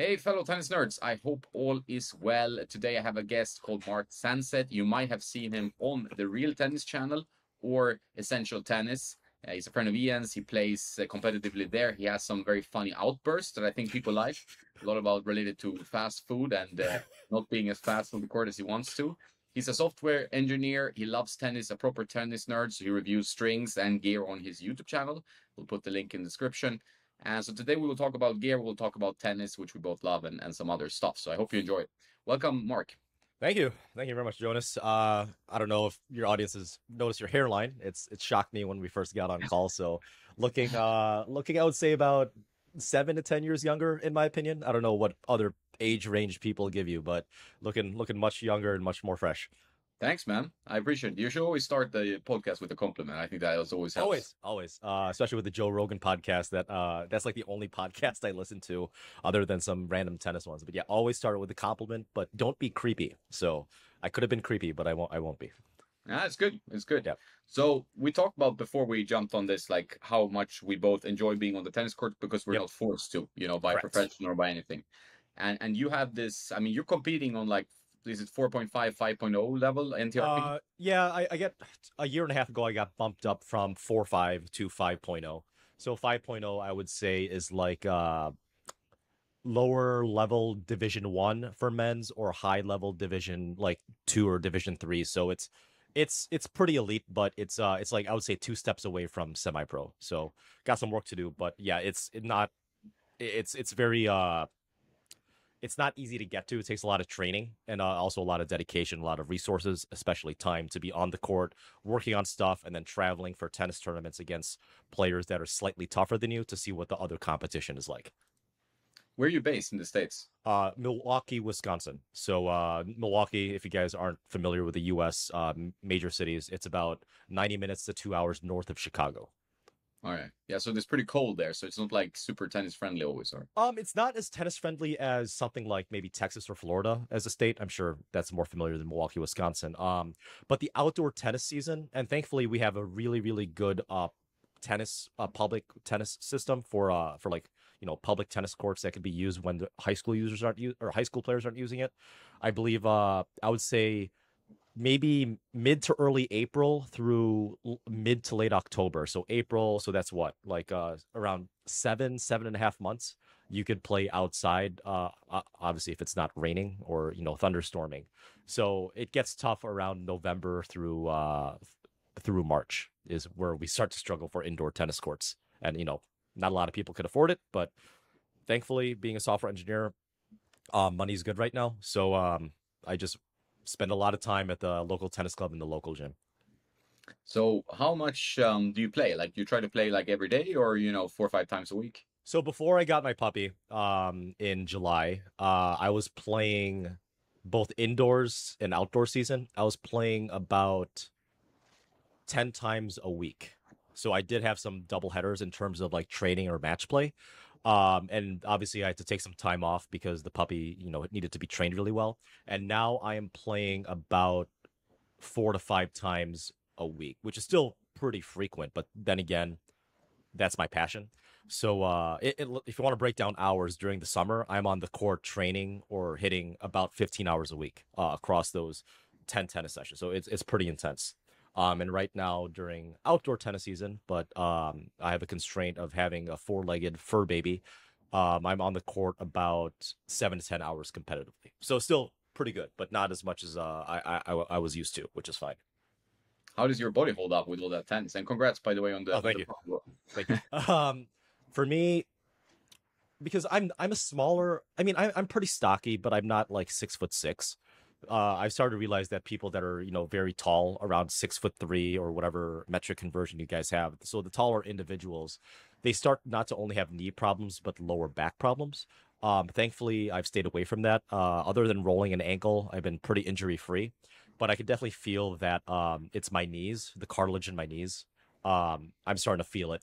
Hey, fellow tennis nerds. I hope all is well. Today I have a guest called Mark Sansait. You might have seen him on the Real Tennis channel or Essential Tennis. He's a friend of Ian's. He plays competitively there. He has some very funny outbursts that I think people like. A lot about related to fast food and not being as fast on the court as he wants to. He's a software engineer. He loves tennis, a proper tennis nerd. So he reviews strings and gear on his YouTube channel. We'll put the link in the description. And so today we will talk about gear, we'll talk about tennis, which we both love, and some other stuff. So I hope you enjoy it. Welcome, Mark. Thank you. Thank you very much, Jonas. I don't know if your audience has noticed your hairline. It shocked me when we first got on call. So looking, I would say about 7 to 10 years younger, in my opinion. I don't know what other age range people give you, but looking much younger and much more fresh. Thanks, man. I appreciate it. You should always start the podcast with a compliment. I think that always helps. Always. Especially with the Joe Rogan podcast. That's like the only podcast I listen to, other than some random tennis ones. But yeah, always start with a compliment, but don't be creepy. So I could have been creepy, but I won't be. Yeah, it's good. It's good. Yeah. So we talked about before we jumped on this, like how much we both enjoy being on the tennis court because we're not forced to, by Correct. profession or by anything. And you have this. I mean, you're competing on like, is it 4.5, 5.0 level NTRP? Yeah, I get a year and a half ago, I got bumped up from 4.5 to 5.0. So 5.0, I would say, is like lower level Division 1 for men's, or high level Division like 2 or Division 3. So it's pretty elite, but it's like I would say 2 steps away from semi-pro. So got some work to do, but yeah, it's very it's not easy to get to. It takes a lot of training and also a lot of dedication, a lot of resources, especially time to be on the court, working on stuff, and then traveling for tennis tournaments against players that are slightly tougher than you to see what the other competition is like. Where are you based in the States? Milwaukee, Wisconsin. So Milwaukee, if you guys aren't familiar with the U.S. Major cities, it's about 90 minutes to 2 hours north of Chicago. All right. Yeah, so it's pretty cold there, so it's not like super tennis friendly always, or It's not as tennis friendly as something like maybe Texas or Florida as a state. I'm sure that's more familiar than Milwaukee, Wisconsin. But the outdoor tennis season, and thankfully we have a really, really good public tennis system for like public tennis courts that can be used when the high school users aren't or high school players aren't using it. I believe I would say maybe mid to early April through mid to late October. So April, so that's what, like around 7.5 months. You could play outside, obviously if it's not raining or thunderstorming. So it gets tough around November through March is where we start to struggle for indoor tennis courts. And not a lot of people could afford it, but thankfully, being a software engineer, money's good right now. So I just spend a lot of time at the local tennis club and the local gym. so how much do you play? Like, you try to play like every day, or 4 or 5 times a week? So before I got my puppy, in July, I was playing both indoors and outdoor season. I was playing about 10 times a week. So I did have some double headers in terms of like training or match play. And obviously I had to take some time off because the puppy, it needed to be trained really well. And now I am playing about 4 to 5 times a week, which is still pretty frequent. But then again, that's my passion. So if you want to break down hours during the summer, I'm on the court training or hitting about 15 hours a week across those 10 tennis sessions. So it's pretty intense. And right now during outdoor tennis season, but I have a constraint of having a four-legged fur baby. I'm on the court about 7 to 10 hours competitively. So still pretty good, but not as much as I was used to, which is fine. How does your body hold up with all that tennis? And congrats, by the way, on the. Oh, thank you. Thank you. For me, because I'm a smaller. I mean, I'm pretty stocky, but I'm not like 6'6". I've started to realize that people that are very tall, around 6'3" or whatever metric conversion you guys have, so the taller individuals, they start not to only have knee problems but lower back problems. Thankfully, I've stayed away from that. Other than rolling an ankle, I've been pretty injury free, but I can definitely feel that it's my knees, the cartilage in my knees. I'm starting to feel it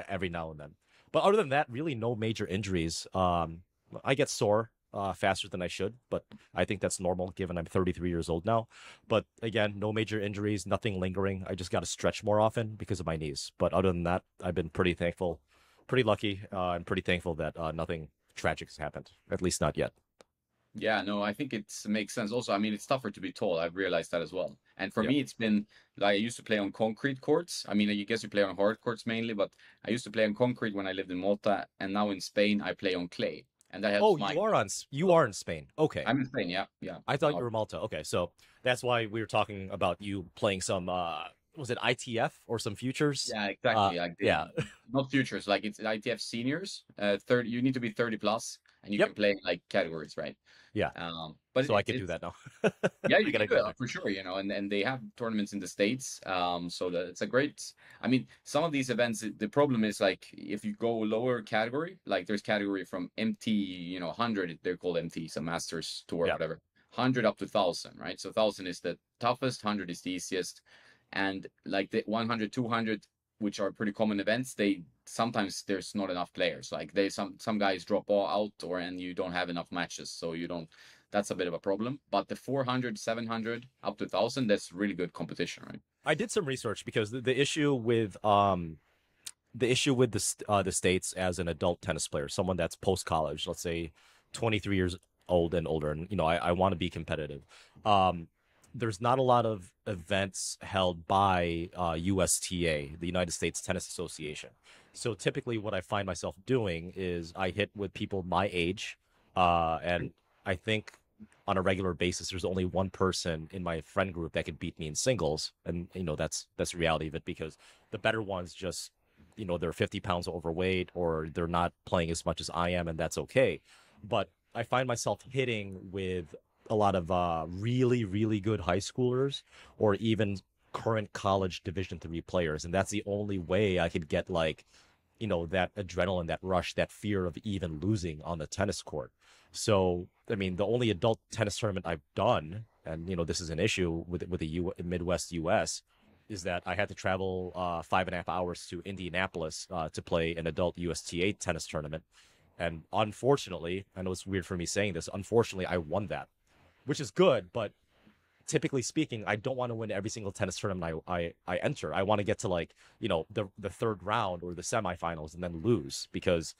every now and then. But other than that, really no major injuries. I get sore faster than I should, but I think that's normal given I'm 33 years old now. But again, no major injuries, nothing lingering. I just got to stretch more often because of my knees. But other than that, I've been pretty thankful, pretty lucky, and pretty thankful that nothing tragic has happened. At least not yet. Yeah, no, I think it makes sense. Also, I mean, it's tougher to be tall. I've realized that as well. And for Yeah. me, it's been like I used to play on concrete courts. I mean, I guess you play on hard courts mainly, but I used to play on concrete when I lived in Malta, and now in Spain, I play on clay, and that Oh, helps my. you are in Spain. Okay. I'm in Spain, yeah, yeah. I thought you were Malta. Okay, so that's why we were talking about you playing some was it ITF or some futures? Yeah, exactly. Like Yeah. not futures, like it's ITF seniors. 30. You need to be 30 plus, and you Yep. can play like categories, right? Yeah. But So I can do it's that now. yeah, I you gotta can do go it there. for sure, and they have tournaments in the States. So that it's a great. I mean, some of these events, the problem is like if you go lower category, like there's category from MT, 100, they're called MT, some Masters Tour, Yeah. whatever, 100 up to 1,000, right? So 1,000 is the toughest, 100 is the easiest, and like the 100, 200, which are pretty common events, they sometimes there's not enough players. Like some guys drop all out, or and you don't have enough matches, so you don't that's a bit of a problem. But the 400, 700, up to 1,000, that's really good competition, right? I did some research because the issue with the states as an adult tennis player, someone that's post college, let's say 23 years old and older, and I want to be competitive. There's not a lot of events held by USTA, the United States Tennis Association. So typically, what I find myself doing is I hit with people my age, and I think on a regular basis, there's only one person in my friend group that could beat me in singles, and that's the reality of it because the better ones just they're 50 pounds overweight or they're not playing as much as I am, and that's okay. But I find myself hitting with a lot of really really good high schoolers or even current college Division 3 players, and that's the only way I could get like that adrenaline, that rush, that fear of even losing on the tennis court. So, I mean, the only adult tennis tournament I've done, and this is an issue with the Midwest U.S., is that I had to travel 5.5 hours to Indianapolis to play an adult USTA tennis tournament. And unfortunately, I know it's weird for me saying this, unfortunately, I won that, which is good, but typically speaking, I don't want to win every single tennis tournament I enter. I want to get to like, the third round or the semifinals and then lose because,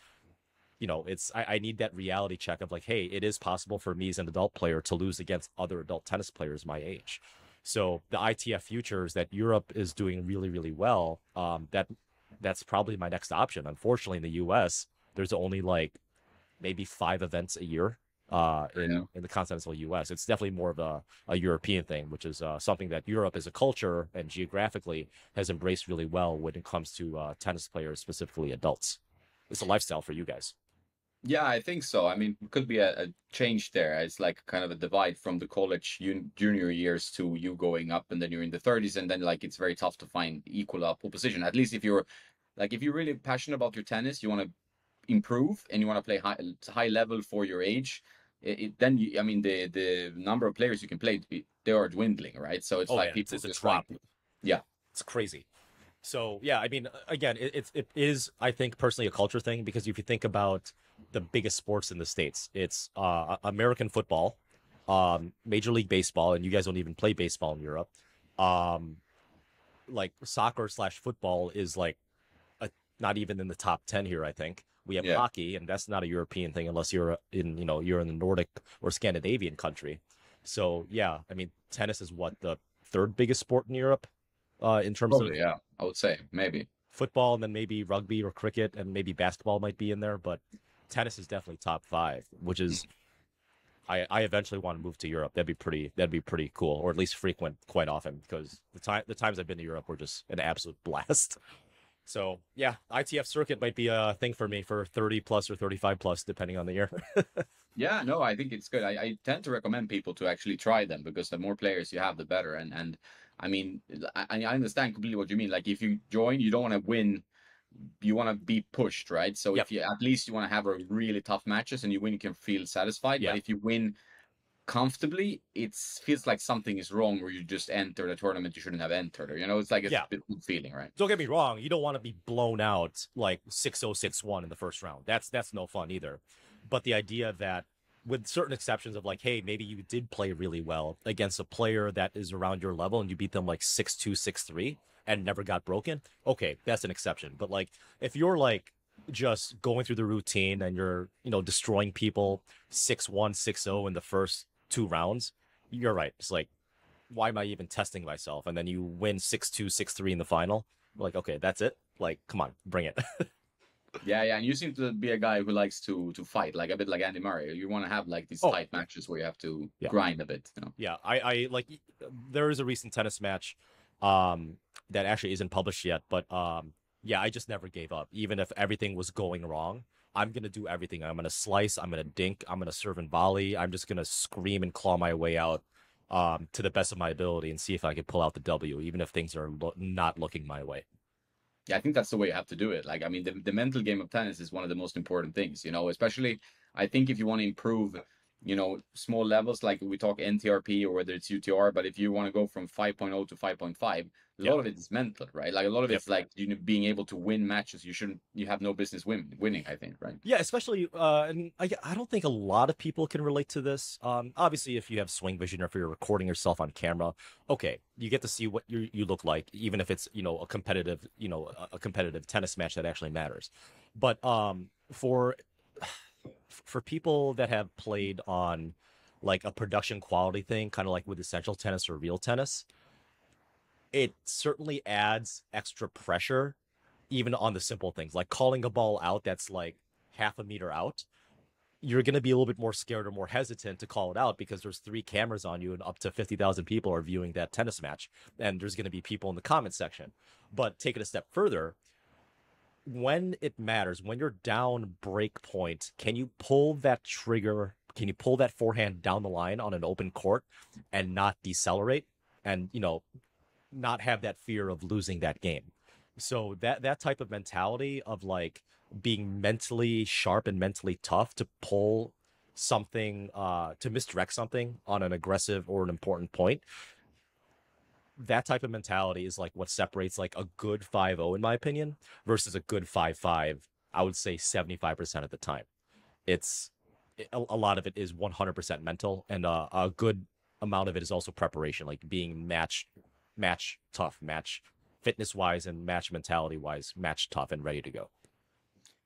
I need that reality check of like, hey, it is possible for me as an adult player to lose against other adult tennis players my age. So the ITF futures that Europe is doing really, really well, that's probably my next option. Unfortunately, in the US, there's only like maybe 5 events a year in the continental U.S. It's definitely more of a European thing, which is something that Europe as a culture and geographically has embraced really well when it comes to tennis players, specifically adults. It's a lifestyle for you guys. Yeah, I think so. I mean, it could be a change there. It's like kind of a divide from the college junior years to you going up and then you're in the 30s and then like it's very tough to find equal up opposition. At least if you're really passionate about your tennis, you want to improve and you want to play high level for your age, then I mean the number of players you can play they are dwindling, right? So it's Oh like yeah, people it's a just drop. like yeah, It's crazy. So yeah, I mean, again, it is I think personally a culture thing because if you think about the biggest sports in the states, it's American football, Major League Baseball, and you guys don't even play baseball in Europe. Um, like soccer/football is like not even in the top 10 here. I think we have yeah, hockey, and that's not a European thing unless you're in the Nordic or Scandinavian country. So yeah, I mean, tennis is what the third biggest sport in Europe, in terms of probably, yeah, I would say maybe. football, and then maybe rugby or cricket, and maybe basketball might be in there, but tennis is definitely top 5, which is I eventually want to move to Europe. That'd be pretty cool, or at least frequent quite often because the times I've been to Europe were just an absolute blast. So yeah, ITF circuit might be a thing for me for 30 plus or 35 plus, depending on the year. Yeah, no, I think it's good. I tend to recommend people to actually try them because the more players you have, the better. And I mean, I understand completely what you mean. Like if you join, you don't want to win, you want to be pushed, right? So Yep. if you at least you want to have a really tough matches and you win, you can feel satisfied. But Yeah. if you win comfortably, it feels like something is wrong where you just entered a tournament you shouldn't have entered. Or it's like a Yeah. bit good feeling, right? Don't get me wrong, you don't want to be blown out like 6-0, 6-1 in the first round. That's no fun either. But the idea that with certain exceptions of like, hey, maybe you did play really well against a player that is around your level and you beat them like 6-2, 6-3 and never got broken. Okay, that's an exception. But like if you're like just going through the routine and you're, destroying people 6-1, 6-0 in the first 2 rounds, you're right. It's like, why am I even testing myself? And then you win 6-2, 6-3 in the final. Like, okay, that's it. Like, come on, bring it. Yeah, yeah, and you seem to be a guy who likes to fight, like a bit like Andy Murray. You want to have like these Oh, tight matches where you have to yeah. grind a bit, Yeah, I like there is a recent tennis match that actually isn't published yet, but yeah, I just never gave up. Even if everything was going wrong, I'm gonna do everything. I'm gonna slice, I'm gonna dink, I'm gonna serve and volley. I'm just gonna scream and claw my way out to the best of my ability and see if I can pull out the W, even if things are not looking my way. Yeah, I think that's the way you have to do it. Like, I mean, the mental game of tennis is one of the most important things, especially I think if you want to improve, small levels, like we talk NTRP or whether it's UTR, but if you want to go from 5.0 to 5.5, a Yeah. lot of it is mental, right? Like a lot of Yep. it's like, being able to win matches you have no business winning, I think, right? Yeah, especially and I don't think a lot of people can relate to this. Obviously if you have swing vision or if you're recording yourself on camera, okay, you get to see what you look like, even if it's, a competitive, a competitive tennis match that actually matters. But for people that have played on like a production quality thing, kind of like with essential tennis or real tennis, it certainly adds extra pressure even on the simple things like calling a ball out that's like half a meter out. You're going to be a little bit more scared or more hesitant to call it out because there's 3 cameras on you and up to 50,000 people are viewing that tennis match. And there's going to be people in the comment section. But take it a step further, when it matters, when you're down break point, can you pull that trigger? Can you pull that forehand down the line on an open court and not decelerate and, not have that fear of losing that game? So that type of mentality of like being mentally sharp and mentally tough to pull something, to misdirect something on an aggressive or an important point, that type of mentality is like what separates like a good 5-0 in my opinion versus a good 5-5. I would say 75% of the time. It's a lot of it is 100% mental, and a good amount of it is also preparation, like being match tough, match fitness wise and match mentality wise, match tough and ready to go.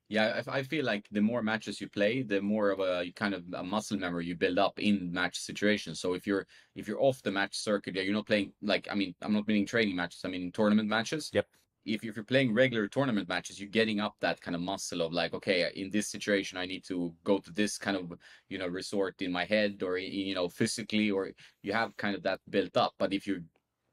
Yeah, I feel like the more matches you play, the more of a kind of a muscle memory you build up in match situations. So if you're off the match circuit, yeah, you're not playing, like, I mean, I'm not meaning training matches, I mean tournament matches. Yep. If you're playing regular tournament matches, you're getting up that kind of muscle of like, okay, in this situation, I need to go to this kind of, resort in my head or, physically, or you have kind of that built up. But if you're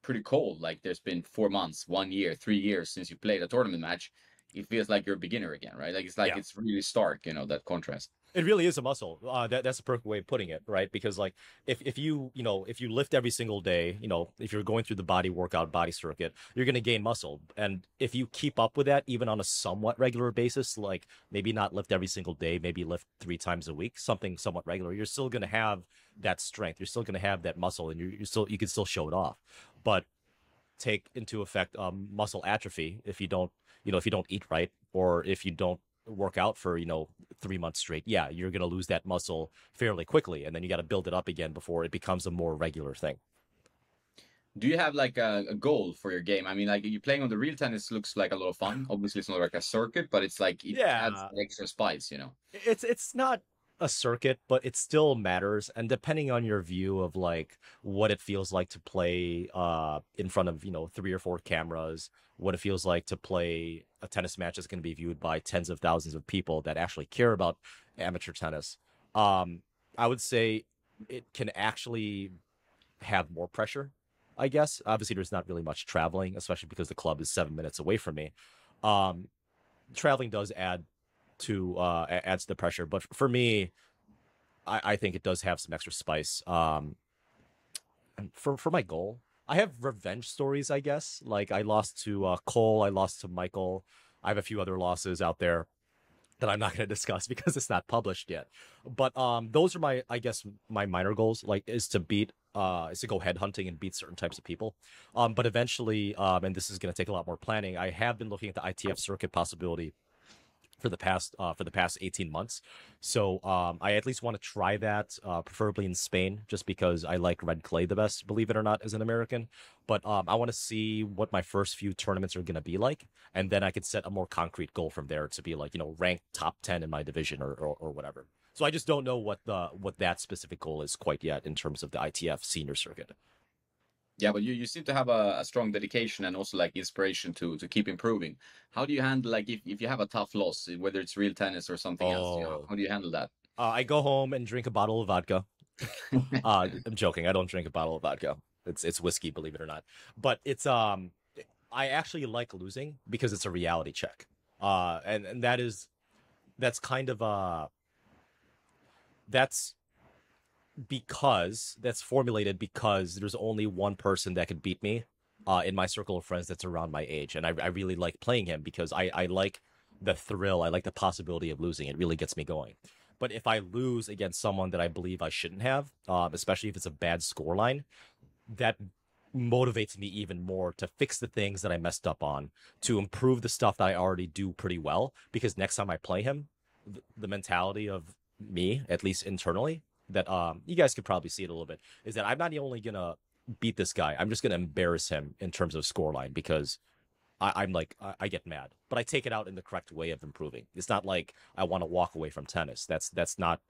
pretty cold, like there's been 4 months, 1 year, 3 years since you played a tournament match, it feels like you're a beginner again, right? Like it's like Yeah. it's really stark, that contrast. It really is a muscle. That's a perfect way of putting it, right? Because like if you if you lift every single day, if you're going through the body workout, body circuit, you're going to gain muscle. And if you keep up with that, even on a somewhat regular basis, like maybe not lift every single day, maybe lift 3 times a week, something somewhat regular, you're still going to have that strength. You're still going to have that muscle, and you can still show it off. But take into effect muscle atrophy if you don't, if you don't eat right or if you don't work out for 3 months straight. Yeah, you're going to lose that muscle fairly quickly, and then you got to build it up again before it becomes a more regular thing. Do you have like a goal for your game? I mean, like you playing on the real tennis looks like a lot of fun. Obviously, it's not like a circuit, but it's like it adds Yeah, extra spice. it's not a circuit, but it still matters. And depending on your view of like what it feels like to play in front of 3 or 4 cameras, what it feels like to play a tennis match that's going to be viewed by tens of thousands of people that actually care about amateur tennis, um, I would say it can actually have more pressure. I guess obviously there's not really much traveling, especially because the club is 7 minutes away from me. Um, Traveling does adds to the pressure. But for me, I think it does have some extra spice. And for my goal, I have revenge stories, I guess. Like I lost to Cole, I lost to Michael. I have a few other losses out there that I'm not going to discuss because it's not published yet. But those are my, I guess, my minor goals. Like is to go head hunting and beat certain types of people. But eventually, and this is going to take a lot more planning. I have been looking at the ITF circuit possibility for the past 18 months. So I at least want to try that, preferably in Spain, just because I like red clay the best, believe it or not, as an American. But I want to see what my first few tournaments are going to be like, and then I could set a more concrete goal from there to be like, ranked top 10 in my division, or whatever. So I just don't know what that specific goal is quite yet in terms of the ITF senior circuit. Yeah, but you seem to have a strong dedication and also like inspiration to keep improving. How do you handle like if you have a tough loss, whether it's real tennis or something else, Oh, how do you handle that? I go home and drink a bottle of vodka. I'm joking. I don't drink a bottle of vodka. It's whiskey, believe it or not. But I actually like losing because it's a reality check. And that's kind of that's that's formulated because there's only one person that could beat me in my circle of friends that's around my age, and I really like playing him because I like the thrill. I like the possibility of losing. It really gets me going. But if I lose against someone that I believe I shouldn't have, especially if it's a bad score line, that motivates me even more to fix the things that I messed up on, to improve the stuff that I already do pretty well. Because next time I play him, the mentality of me, at least internally, that you guys could probably see it a little bit, is that I'm not only gonna beat this guy, I'm just gonna embarrass him in terms of scoreline because I'm like I get mad, but I take it out in the correct way of improving. It's not like I want to walk away from tennis. That's not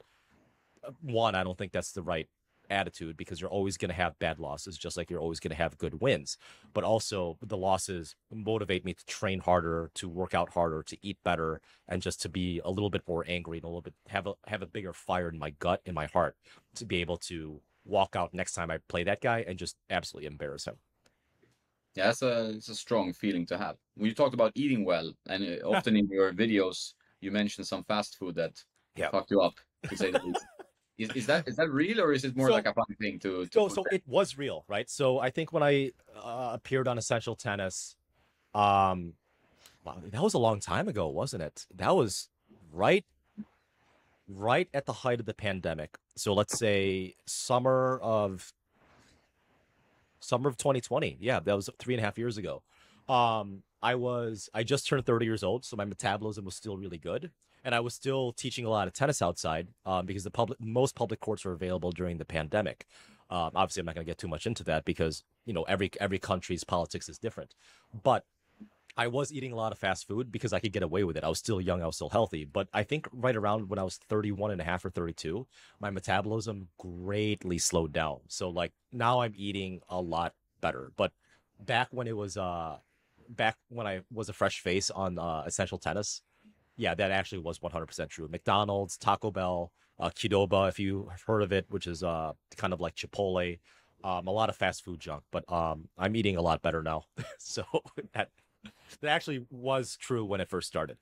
one. I don't think that's the right attitude because you're always going to have bad losses, just like you're always going to have good wins. But also, the losses motivate me to train harder, to work out harder, to eat better, and just to be a little bit more angry and a little bit have a bigger fire in my gut, in my heart, to be able to walk out next time I play that guy and just absolutely embarrass him. Yeah, it's a strong feeling to have. When you talked about eating well, and often in your videos you mention some fast food that Yeah. fucked you up, to say the least. Is that real or is it more like So a funny thing to so put so there? it was real, right? So I think when I appeared on Essential Tennis, um, wow, that was a long time ago, wasn't it? That was right right at the height of the pandemic. So let's say summer of 2020. Yeah, that was 3.5 years ago. I just turned 30 years old, so my metabolism was still really good, and I was still teaching a lot of tennis outside because the most public courts were available during the pandemic. Obviously, I'm not going to get too much into that because every country's politics is different, but I was eating a lot of fast food because I could get away with it. I was still young, I was still healthy. But I think right around when I was 31 and a half or 32, my metabolism greatly slowed down. So like now I'm eating a lot better. But back when it was back when I was a fresh face on Essential Tennis, yeah, that actually was 100% true. McDonald's, Taco Bell, Qdoba, if you have heard of it, which is kind of like Chipotle, a lot of fast food junk. But I'm eating a lot better now. So that that actually was true when it first started.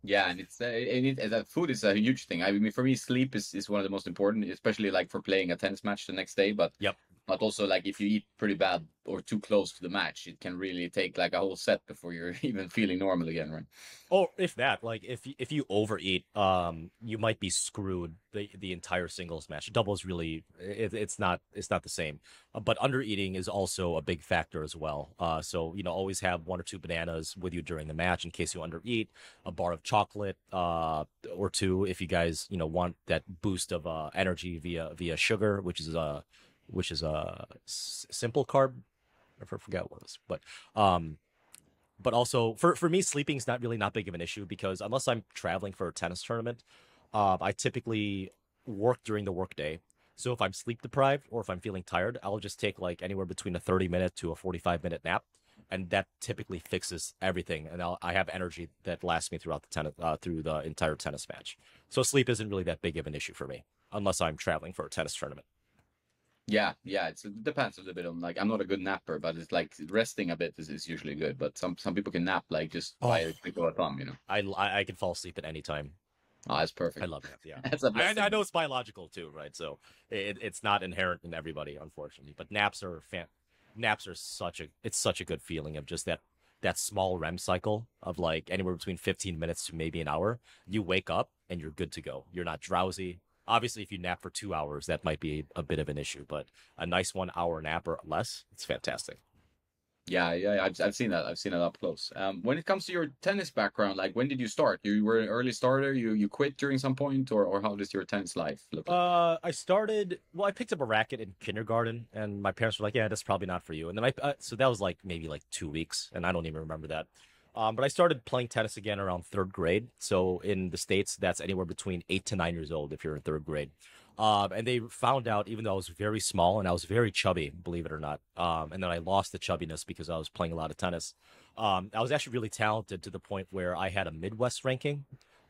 Yeah, and that food is a huge thing. I mean, for me, sleep is one of the most important, especially like for playing a tennis match the next day. Yep. But also like if you eat pretty bad or too close to the match, it can really take like a whole set before you're even feeling normal again, right? Or if that, like if you overeat, you might be screwed the entire singles match. Doubles really, it's not the same. But undereating is also a big factor as well. So always have one or two bananas with you during the match in case you undereat. A bar of chocolate, or two if you guys want that boost of energy via sugar, which is a simple carb. I forget what it was, but also for me, sleeping's not big of an issue because unless I'm traveling for a tennis tournament, I typically work during the workday. So if I'm sleep deprived or if I'm feeling tired, I'll just take like anywhere between a 30-minute to a 45-minute nap, and that typically fixes everything. And I have energy that lasts me through the entire tennis match. So sleep isn't really that big of an issue for me unless I'm traveling for a tennis tournament. Yeah, it depends a little bit on like I'm not a good napper, but it's like resting a bit is usually good. But some people can nap like just by Oh, a click of a thumb. I can fall asleep at any time. Oh, that's I perfect. love naps. Yeah, That's a I blessing. know it's biological too, right? So it's not inherent in everybody, unfortunately. But naps are such a good feeling of just that small REM cycle of like anywhere between 15 minutes to maybe an hour. You wake up and you're good to go. You're not drowsy. Obviously, if you nap for 2 hours, that might be a bit of an issue, but a nice 1 hour nap or less, it's fantastic. Yeah, yeah, I've seen that. I've seen it up close. When it comes to your tennis background, like when did you start? You were an early starter. You quit during some point, or how does your tennis life look like? I started. Well, I picked up a racket in kindergarten, and my parents were like, "Yeah, that's probably not for you." And then so that was like maybe like 2 weeks, and I don't even remember that. But I started playing tennis again around third grade. So in the States, that's anywhere between 8 to 9 years old if you're in third grade. And they found out, even though I was very small and I was very chubby, believe it or not. And then I lost the chubbiness because I was playing a lot of tennis. I was actually really talented to the point where I had a Midwest ranking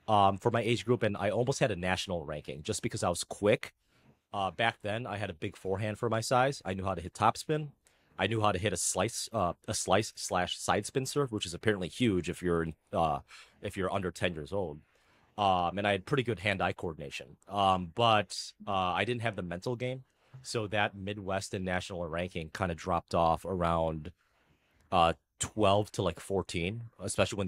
for my age group, and I almost had a national ranking just because I was quick. Back then, I had a big forehand for my size. I knew how to hit topspin. I knew how to hit a slice slash side spin serve, which is apparently huge if you're under 10 years old. And I had pretty good hand-eye coordination. But I didn't have the mental game, so that Midwest and national ranking kind of dropped off around 12 to like 14, especially when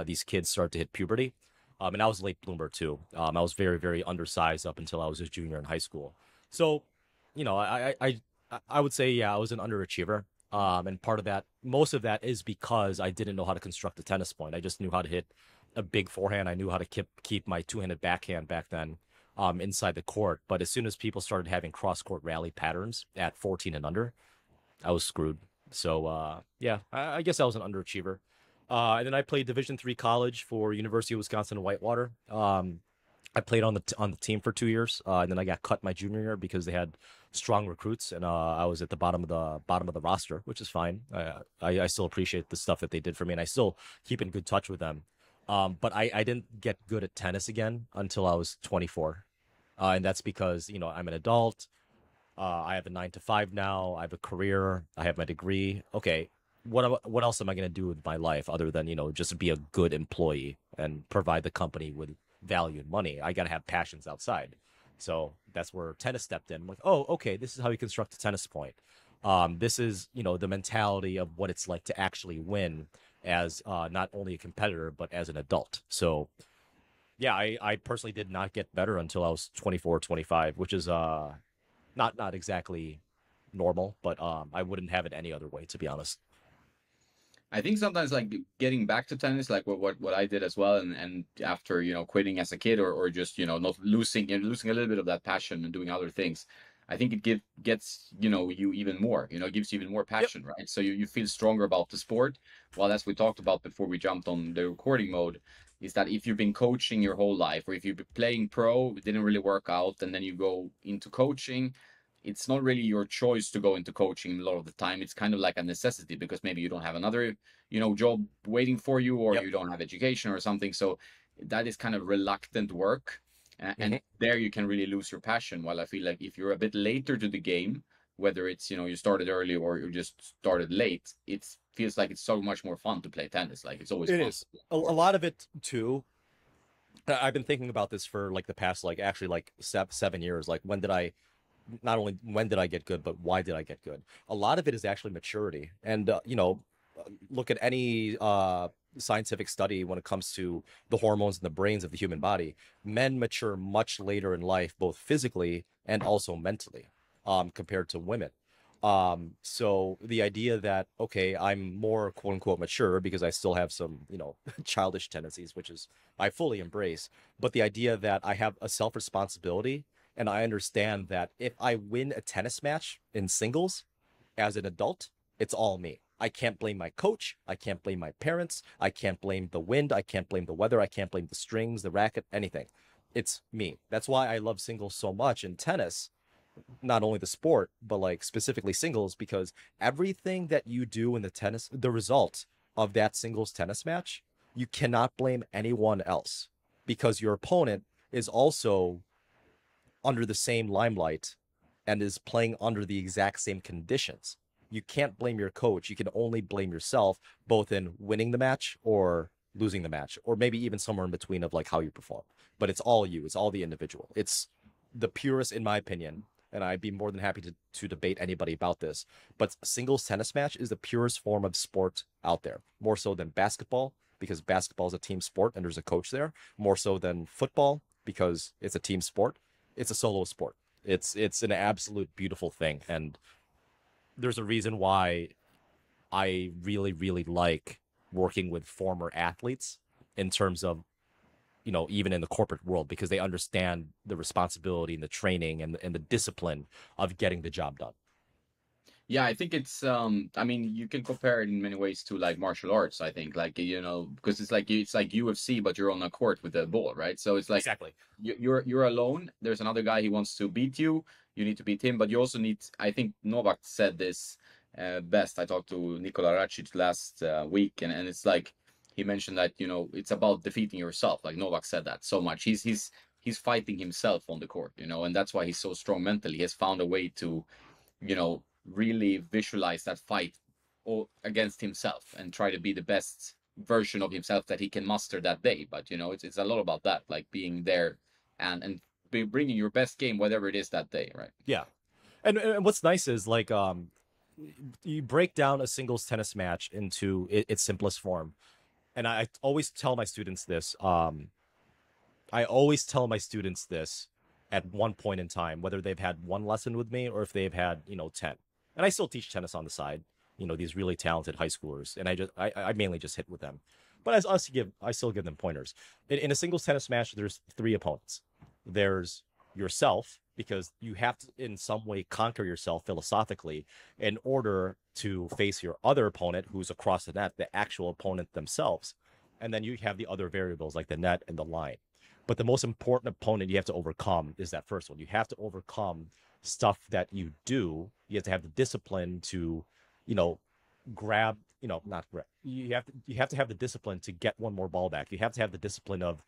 these kids start to hit puberty. And I was a late bloomer too. I was very, very undersized up until I was a junior in high school. So, I would say, yeah, I was an underachiever. And part of that, most of that is because I didn't know how to construct a tennis point. I just knew how to hit a big forehand. I knew how to keep my two-handed backhand back then, inside the court. But as soon as people started having cross-court rally patterns at 14 and under, I was screwed. So yeah, I guess I was an underachiever. And then I played Division III college for University of Wisconsin Whitewater. I played on the team for 2 years, and then I got cut my junior year because they had strong recruits, and I was at the bottom of the roster, which is fine. I still appreciate the stuff that they did for me, and I still keep in good touch with them. But I didn't get good at tennis again until I was 24, and that's because I'm an adult. I have a 9 to 5 now. I have a career. I have my degree. Okay, what else am I going to do with my life other than just be a good employee and provide the company with value and money? I got to have passions outside. So that's where tennis stepped in. I'm like, oh, okay, this is how you construct a tennis point. This is the mentality of what it's like to actually win as not only a competitor but as an adult. So yeah, I personally did not get better until I was 24, 25, which is not exactly normal, but I wouldn't have it any other way, to be honest. I think sometimes like getting back to tennis, like what I did as well, and after quitting as a kid, or just not losing losing a little bit of that passion and doing other things, I think it gets you even more, it gives you even more Yep. passion, right? So you feel stronger about the sport. Well, as we talked about before we jumped on the recording mode, is that if you've been coaching your whole life, or if you've been playing pro, it didn't really work out, and then you go into coaching, it's not really your choice to go into coaching a lot of the time. It's kind of like a necessity because maybe you don't have another, job waiting for you, or Yep. you don't have education or something. So that is kind of reluctant work. And Hmm. there you can really lose your passion. While I feel like if you're a bit later to the game, whether it's, you started early or you just started late, it feels like it's so much more fun to play tennis. Like it's always It fun. is a lot of it too. I've been thinking about this for like the past, like actually like 7 years. Like when did I not only when did I get good, but why did I get good? A lot of it is actually maturity, and look at any scientific study when it comes to the hormones in the brains of the human body. Men mature much later in life, both physically and also mentally, compared to women. So the idea that, okay, I'm more quote unquote mature because I still have some, childish tendencies, which is I fully embrace. But the idea that I have a self responsibility, and I understand that if I win a tennis match in singles as an adult, it's all me. I can't blame my coach. I can't blame my parents. I can't blame the wind. I can't blame the weather. I can't blame the strings, the racket, anything. It's me. That's why I love singles so much in tennis, not only the sport, but like specifically singles, because everything that you do in the tennis, the result of that singles tennis match, you cannot blame anyone else because your opponent is also under the same limelight and is playing under the exact same conditions. You can't blame your coach. You can only blame yourself, both in winning the match or losing the match, or maybe even somewhere in between of like how you perform. But it's all you. It's all the individual. It's the purest, in my opinion. And I'd be more than happy to debate anybody about this. But singles tennis match is the purest form of sport out there, more so than basketball, because basketball is a team sport and there's a coach there, more so than football because it's a team sport. It's a solo sport. It's an absolute beautiful thing, and there's a reason why I really, really like working with former athletes in terms of, even in the corporate world, because they understand the responsibility and the training and the discipline of getting the job done. Yeah, I think it's I mean, you can compare it in many ways to like martial arts, I think. Like, because it's like UFC, but you're on a court with a ball, right? So it's like Exactly. you're alone. There's another guy, he wants to beat you. You need to beat him, but you also need, I think Novak said this best. I talked to Nikola Racic last week, and it's like he mentioned that, it's about defeating yourself. Like Novak said that so much. He's fighting himself on the court, and that's why he's so strong mentally. He has found a way to, really visualize that fight against himself and try to be the best version of himself that he can muster that day. But it's a lot about that, like being there and bringing your best game, whatever it is that day, right? Yeah. And what's nice is like you break down a singles tennis match into its simplest form. And I always tell my students this. I always tell my students this at one point in time, whether they've had one lesson with me or if they've had, 10. And I still teach tennis on the side, these really talented high schoolers. And I mainly just hit with them. But I still give them pointers. In a singles tennis match, there's three opponents. There's yourself, because you have to in some way conquer yourself philosophically in order to face your other opponent who's across the net, the actual opponent themselves. And then you have the other variables like the net and the line. But the most important opponent you have to overcome is that first one. You have to overcome stuff that you do. You have to have the discipline to, you know, grab, not grab. You have to have the discipline to get one more ball back. You have to have the discipline of,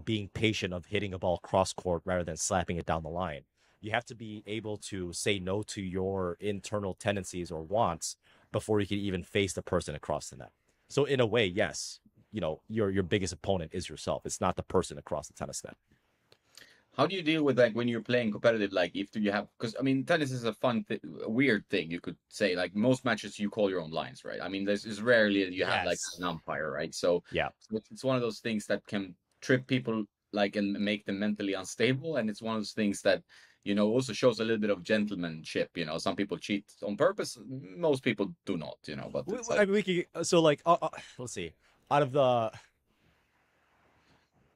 being patient, of hitting a ball cross court rather than slapping it down the line. You have to be able to say no to your internal tendencies or wants before you can even face the person across the net. So in a way, yes, your biggest opponent is yourself. It's not the person across the tennis net. How do you deal with like when you're playing competitive? Like, if you have, because I mean, tennis is a weird thing. You could say like most matches you call your own lines, right? I mean, there's is rarely that you have like Yes. an umpire, right? So Yeah. it's one of those things that can trip people, like, and make them mentally unstable. And it's one of those things that also shows a little bit of gentlemanship. Some people cheat on purpose. Most people do not. But it's I like, mean, we could, so like, let's see. Out of the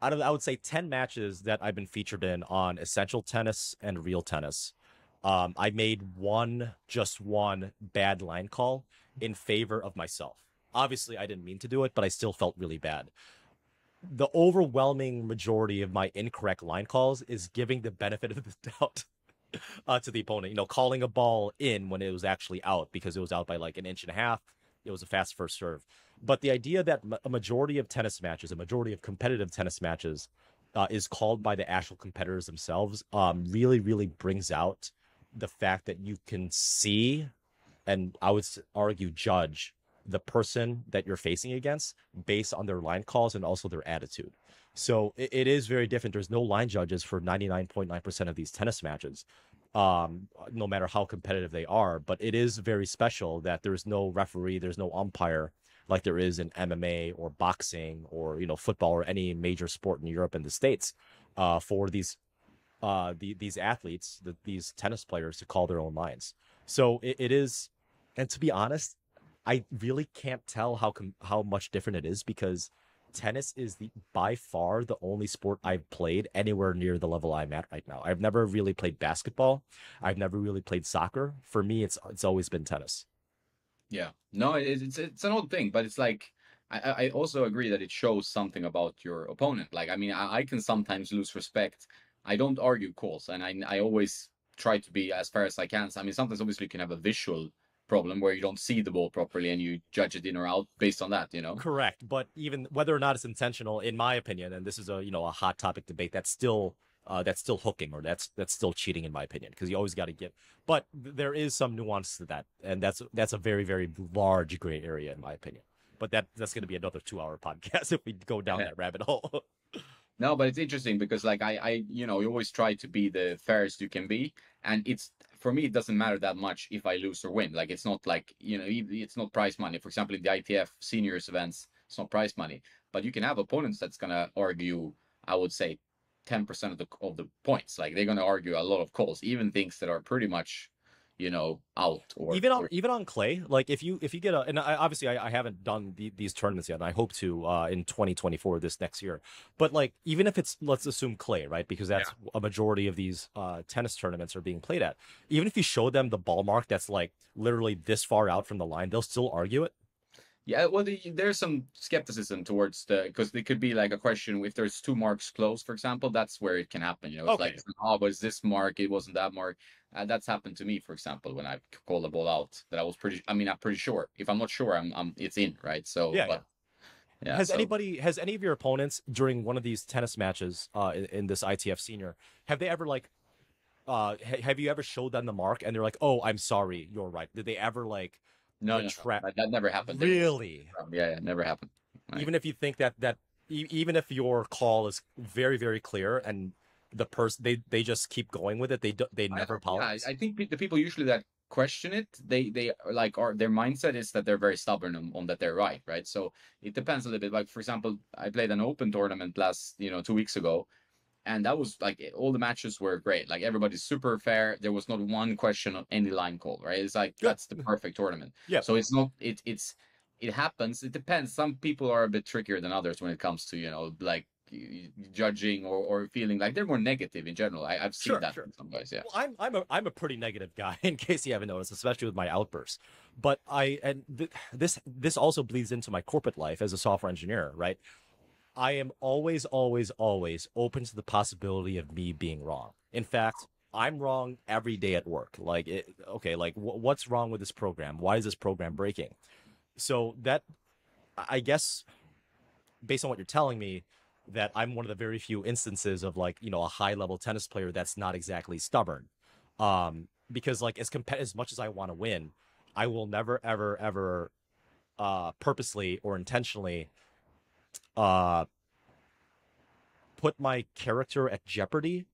I would say 10 matches that I've been featured in on Essential Tennis and Real Tennis, I made just one bad line call in favor of myself. Obviously, I didn't mean to do it, but I still felt really bad. The overwhelming majority of my incorrect line calls is giving the benefit of the doubt to the opponent. Calling a ball in when it was actually out because it was out by like an inch and a half. It was a fast first serve. But the idea that a majority of tennis matches, a majority of competitive tennis matches, is called by the actual competitors themselves, really, really brings out the fact that you can see, and I would argue judge the person that you're facing against based on their line calls and also their attitude. So it is very different. There's no line judges for 99.9% of these tennis matches, no matter how competitive they are. But it is very special that there's no referee, there's no umpire like there is in MMA or boxing or football or any major sport in Europe and the States, for these athletes, these tennis players to call their own lines. So it is, and to be honest, I really can't tell how much different it is because tennis is the by far the only sport I've played anywhere near the level I'm at right now. I've never really played basketball. I've never really played soccer. For me, it's always been tennis. yeah, no, it's an odd thing, but it's like I also agree that it shows something about your opponent. Like, I mean, I can sometimes lose respect. I don't argue calls, and I always try to be as fair as I can. So, I mean, sometimes obviously you can have a visual problem where you don't see the ball properly and you judge it in or out based on that. Correct, but even whether or not it's intentional, in my opinion, and this is a hot topic debate, that's still hooking, or that's still cheating in my opinion, because you always got to get. But there is some nuance to that, and that's a very, very large gray area in my opinion. But that's going to be another 2-hour podcast if we go down that rabbit hole. No, but it's interesting because like you always try to be the fairest you can be, and it's for me it doesn't matter that much if I lose or win. Like, it's not like it's not prize money. For example, in the ITF seniors events, it's not prize money, but you can have opponents that's gonna argue. I would say 10% of the points. Like, they're gonna argue a lot of calls, even things that are pretty much, out or even on clay, like if you get a, and obviously I haven't done these tournaments yet, and I hope to in 2024, this next year. But like even if it's, let's assume clay, right? Because that's a majority of these tennis tournaments are being played at. Even if you show them the ball mark that's like literally this far out from the line, they'll still argue it. Yeah, well, there's some skepticism towards because it could be like a question if there's two marks close, for example, that's where it can happen. It's Okay. like, oh, was this mark? It wasn't that mark. That's happened to me, for example, when I called the ball out. That I was I'm pretty sure. If I'm not sure, it's in, right? So, Yeah, yeah. but yeah. Has So any of your opponents during one of these tennis matches in this ITF senior, have they ever like have you ever showed them the mark and they're like, "Oh, I'm sorry, you're right." Did they ever like no, no, retract? that never happened. Really? Yeah, yeah, never happened. Right. Even if you think that even if your call is very, very clear and the person they just keep going with it, they never apologize. I think the people usually that question it, they like are their mindset is that they're very stubborn on that they're right. So it depends a little bit. Like for example, I played an open tournament last 2 weeks ago, and that was like all the matches were great. Like everybody's super fair. There was not one question on any line call, right? It's like Good. that's the perfect tournament. Yeah. So it's not it happens. It depends. Some people are a bit trickier than others when it comes to like judging or feeling like they're more negative in general. I've seen that in some guys. Yeah. Well, I'm a pretty negative guy, in case you haven't noticed, especially with my outbursts. But this also bleeds into my corporate life as a software engineer, right? I am always, always, always open to the possibility of me being wrong. In fact, I'm wrong every day at work. Like, okay, like what's wrong with this program? Why is this program breaking? So that, I guess, based on what you're telling me, that I'm one of the very few instances of like, a high level tennis player that's not exactly stubborn. Because like as much as I want to win, I will never, ever, ever purposely or intentionally uh put my character at jeopardy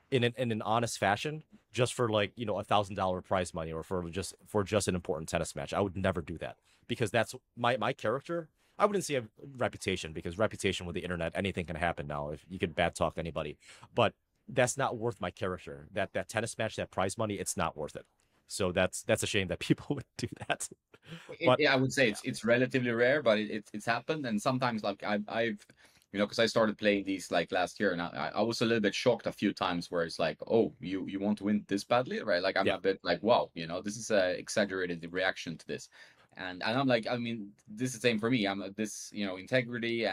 in an honest fashion just for like $1,000 prize money or for just an important tennis match. I would never do that because that's my character. I wouldn't say a reputation, because reputation with the internet, anything can happen now. If you could bad talk anybody, but that's not worth my character. That tennis match, that prize money, it's not worth it. So that's a shame that people would do that. But Yeah, I would say it's relatively rare, but it's happened, and sometimes like I've because I started playing these like last year, and I was a little bit shocked a few times where it's like, oh, you want to win this badly, right? Like I'm yeah, a bit like, wow, this is a exaggerated reaction to this, and I'm like, I mean, this is the same for me. I'm this integrity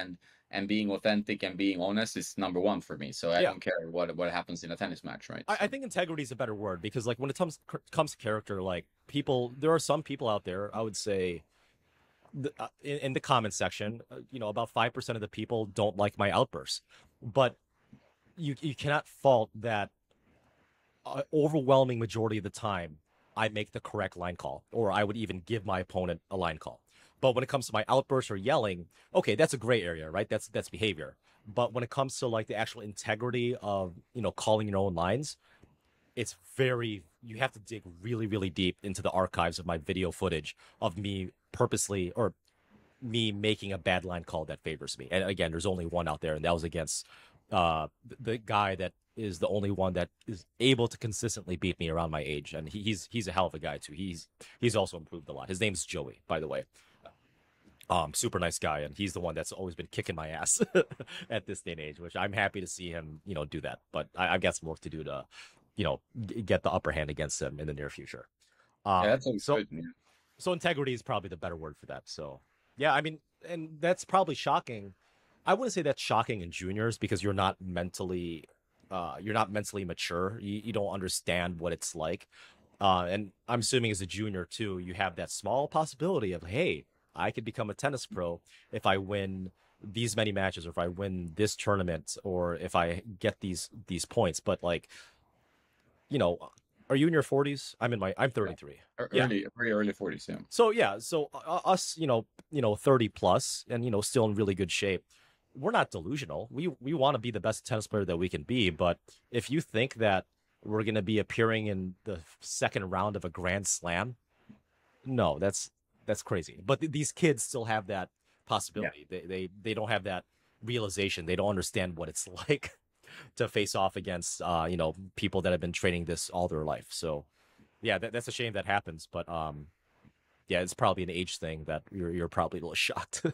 and being authentic and being honest is number one for me. So I yeah. don't care what happens in a tennis match, right? I think integrity is a better word, because like when it comes to character, like there are some people out there, I would say, in the comment section, about 5% of the people don't like my outbursts, but you cannot fault that overwhelming majority of the time I make the correct line call, or I would even give my opponent a line call. But when it comes to my outbursts or yelling, okay, that's a gray area, right? That's behavior. But when it comes to like the actual integrity of calling your own lines, it's you have to dig really, really deep into the archives of my video footage of me purposely, or me making a bad line call that favors me. And again, there's only one out there, and that was against the guy that is the only one that is able to consistently beat me around my age. And he's a hell of a guy too. He's also improved a lot. His name's Joey, by the way. Super nice guy, and he's the one that's always been kicking my ass at this day and age, which I'm happy to see him, do that. But I've got some work to do to, get the upper hand against him in the near future. Yeah, that's always So good. Yeah. so integrity is probably the better word for that. So yeah, I mean, and that's probably shocking. I wouldn't say that's shocking in juniors, because you're not mentally mature. You don't understand what it's like. And I'm assuming as a junior too, you have that small possibility of, hey, I could become a tennis pro if I win these many matches, or if I win this tournament, or if I get these points. But like, are you in your 40s? I'm 33. Yeah. Very early 40s. Yeah. So yeah, so us, 30 plus, and still in really good shape. We're not delusional. We want to be the best tennis player that we can be, but if you think that we're going to be appearing in the second round of a Grand Slam, no, that's crazy. But these kids still have that possibility. Yeah. They don't have that realization. They don't understand what it's like to face off against people that have been training this all their life. So Yeah, that's a shame that happens, but yeah, it's probably an age thing that you're probably a little shocked.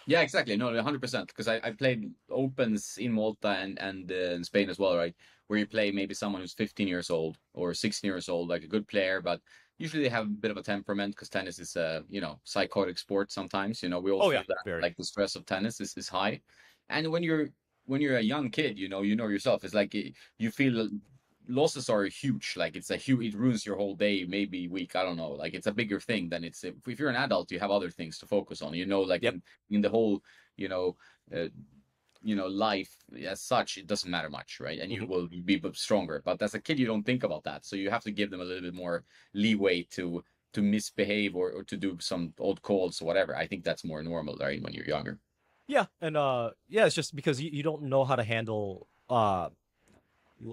Yeah, exactly. No, 100%. Because I played opens in Malta and in Spain as well, right? Where you play maybe someone who's 15 years old or 16 years old, like a good player, but usually they have a bit of a temperament because tennis is a, psychotic sport sometimes. We all Oh yeah, feel that, very. like the stress of tennis is high. And when you're a young kid, you know yourself. It's like you feel losses are huge. Like it's a huge, it ruins your whole day, maybe week. I don't know. Like it's a bigger thing than if you're an adult, you have other things to focus on. Like Yep. in the whole, you know, uh, life as such, it doesn't matter much, right? And you Hmm. will be stronger. But as a kid, you don't think about that, so you have to give them a little bit more leeway to misbehave or to do some odd calls or whatever. I think that's more normal, right, when you're younger. Yeah, and yeah, it's just because you don't know how to handle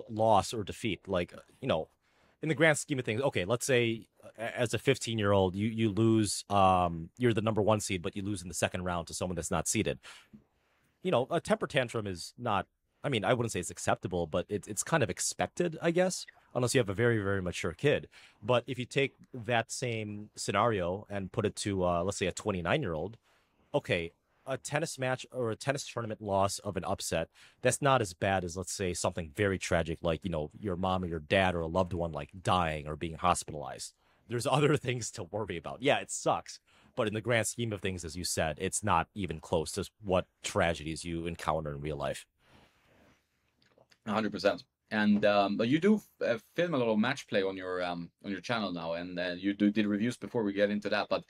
loss or defeat. Like, in the grand scheme of things, okay, let's say as a 15-year-old, you lose, you're the number one seed, but you lose in the second round to someone that's not seeded. A temper tantrum is not, I mean, I wouldn't say it's acceptable, but it's kind of expected, I guess, unless you have a very, very mature kid. But if you take that same scenario and put it to, let's say, a 29-year-old, okay, a tennis match or a tennis tournament loss of an upset, that's not as bad as, let's say, something very tragic like, your mom or your dad or a loved one like dying or being hospitalized. There's other things to worry about. Yeah, it sucks. But in the grand scheme of things, as you said, it's not even close to what tragedies you encounter in real life. 100%. And but you do film a lot of match play on your channel now, and you did reviews before we get into that. But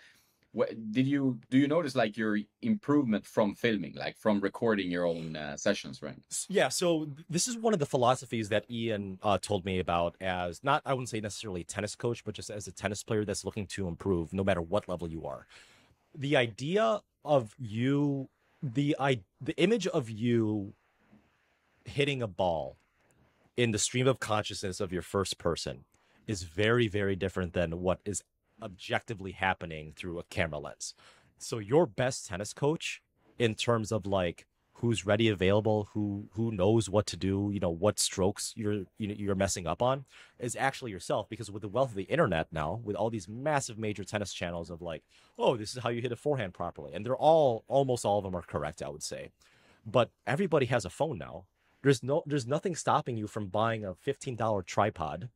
do you notice like your improvement from filming, like from recording your own sessions, right? Yeah, so this is one of the philosophies that Ian told me about as not, I wouldn't say necessarily a tennis coach, but just as a tennis player that's looking to improve no matter what level you are. The idea of you, the image of you hitting a ball in the stream of consciousness of your first person is very, very different than what is objectively happening through a camera lens. So your best tennis coach in terms of like who's ready, available, who knows what to do, what strokes you're messing up on, is actually yourself. Because with the wealth of the internet now, with all these massive major tennis channels of like, oh, this is how you hit a forehand properly, and they're almost all of them are correct, I would say. But everybody has a phone now. There's nothing stopping you from buying a $15 tripod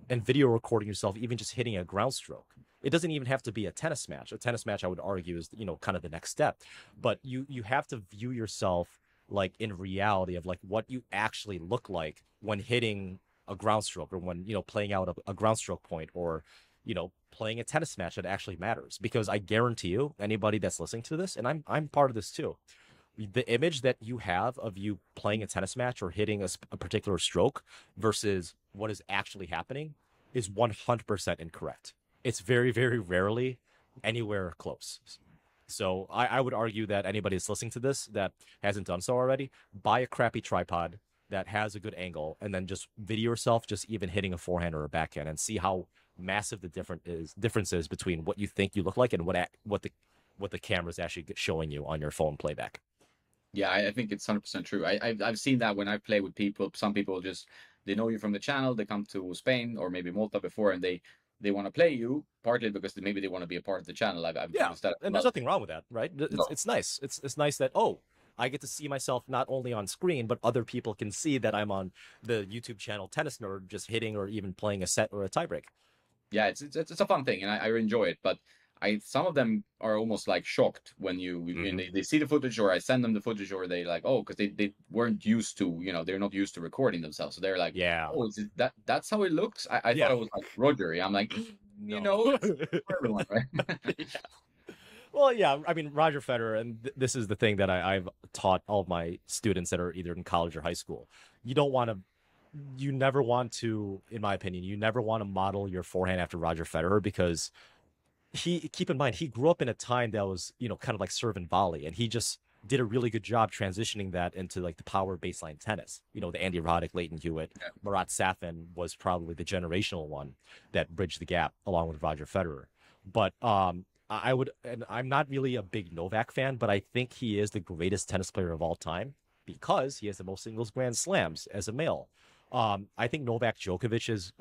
and video recording yourself, even just hitting a ground stroke. It doesn't even have to be a tennis match. A tennis match, I would argue, is kind of the next step. But you have to view yourself like in reality of like what you actually look like when hitting a ground stroke, or when playing out a ground stroke point, or playing a tennis match that actually matters. Because I guarantee you, anybody that's listening to this, and I'm part of this too, the image that you have of you playing a tennis match or hitting a particular stroke versus what is actually happening is 100% incorrect. It's very, very rarely anywhere close. So I would argue that anybody that's listening to this that hasn't done so already, buy a crappy tripod that has a good angle, and then just video yourself just even hitting a forehand or a backhand, and see how massive the difference is between what you think you look like and what the camera is actually showing you on your phone playback. Yeah, I think it's 100% true. I've seen that when I play with people. Some people just they know you from the channel. They come to Spain or maybe Malta before, and they want to play you partly because maybe they want to be a part of the channel. I've Yeah, noticed that as and there's well. nothing wrong with that, right? It's No, it's nice. It's nice that, oh, I get to see myself not only on screen, but other people can see that I'm on the YouTube channel Tennis Nerd, just hitting or even playing a set or a tiebreak. yeah, it's a fun thing, and I enjoy it. But some of them are almost like shocked when Hmm. they see the footage, or I send them the footage, or they like, oh, because they weren't used to, they're not used to recording themselves, so they're like, Yeah, oh, is it that's how it looks? I thought yeah. it was like Roger. I'm like, No. it's for everyone, right? Well, yeah. I mean, Roger Federer, and this is the thing that I've taught all of my students that are either in college or high school. You don't want to you never want to, in my opinion, you never want to model your forehand after Roger Federer, because keep in mind, he grew up in a time that was, kind of like serve and volley, and he just did a really good job transitioning that into like the power baseline tennis. The Andy Roddick, Leighton Hewitt, Marat Safin was probably the generational one that bridged the gap along with Roger Federer. But I would, and I'm not really a big Novak fan, but I think he is the greatest tennis player of all time because he has the most singles grand slams as a male. I think Novak Djokovic's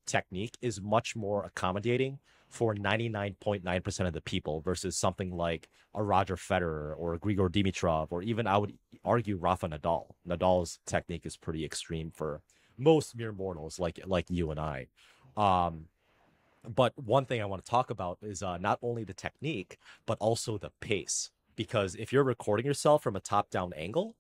technique is much more accommodating for 99.9% of the people versus something like a Roger Federer or a Grigor Dimitrov, or even I would argue Rafa Nadal. Nadal's technique is pretty extreme for most mere mortals like you and I. Um, but one thing I want to talk about is not only the technique, but also the pace. Because if you're recording yourself from a top-down angle,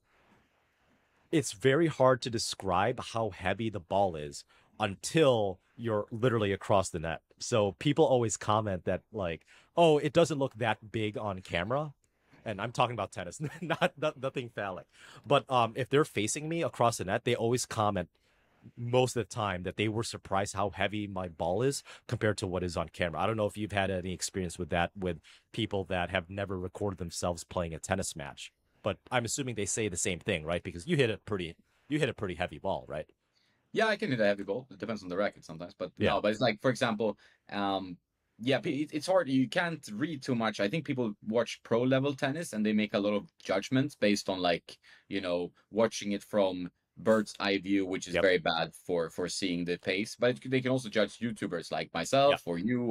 it's very hard to describe how heavy the ball is until you're literally across the net. So people always comment that like, oh, it doesn't look that big on camera. And I'm talking about tennis, not nothing phallic. But if they're facing me across the net, they always comment most of the time that they were surprised how heavy my ball is compared to what is on camera. I don't know if you've had any experience with that with people that have never recorded themselves playing a tennis match, but I'm assuming they say the same thing, right? Because you hit a pretty heavy ball, right? Yeah, I can hit a heavy ball. It depends on the racket sometimes, but Yeah. no, but it's like, for example, yeah, it's hard. You can't read too much. I think people watch pro level tennis and they make a lot of judgments based on like, watching it from bird's eye view, which is Yep. very bad for seeing the pace. But they can also judge YouTubers like Yeah. myself or you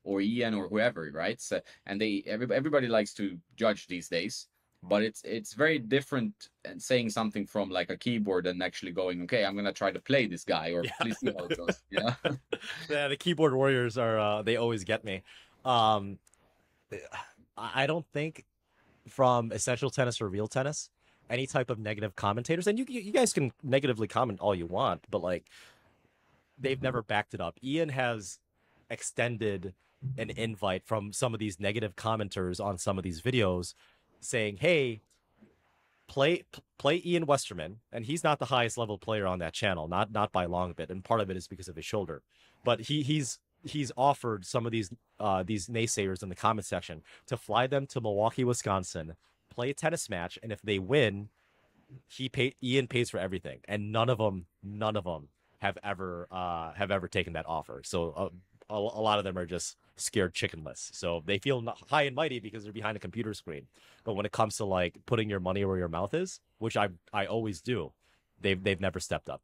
or Ian or whoever, right? So, and everybody likes to judge these days. But it's very different and saying something from like a keyboard and actually going, okay, I'm gonna try to play this guy, or Yeah. please see how it goes. Yeah. Yeah, the keyboard warriors are they always get me. Um I don't think from essential tennis or real tennis any type of negative commentators, and you guys can negatively comment all you want, but like they've never backed it up. Ian has extended an invite from some of these negative commenters on some of these videos saying, "Hey, play Ian Westerman," and he's not the highest level player on that channel, not by a long bit, and part of it is because of his shoulder. But he's offered some of these naysayers in the comment section to fly them to Milwaukee, Wisconsin, play a tennis match, and if they win, Ian pays for everything, and none of them have ever taken that offer. So a lot of them are just scared chickenless. So they feel high and mighty because they're behind a computer screen. But when it comes to like putting your money where your mouth is, which I always do, they've never stepped up.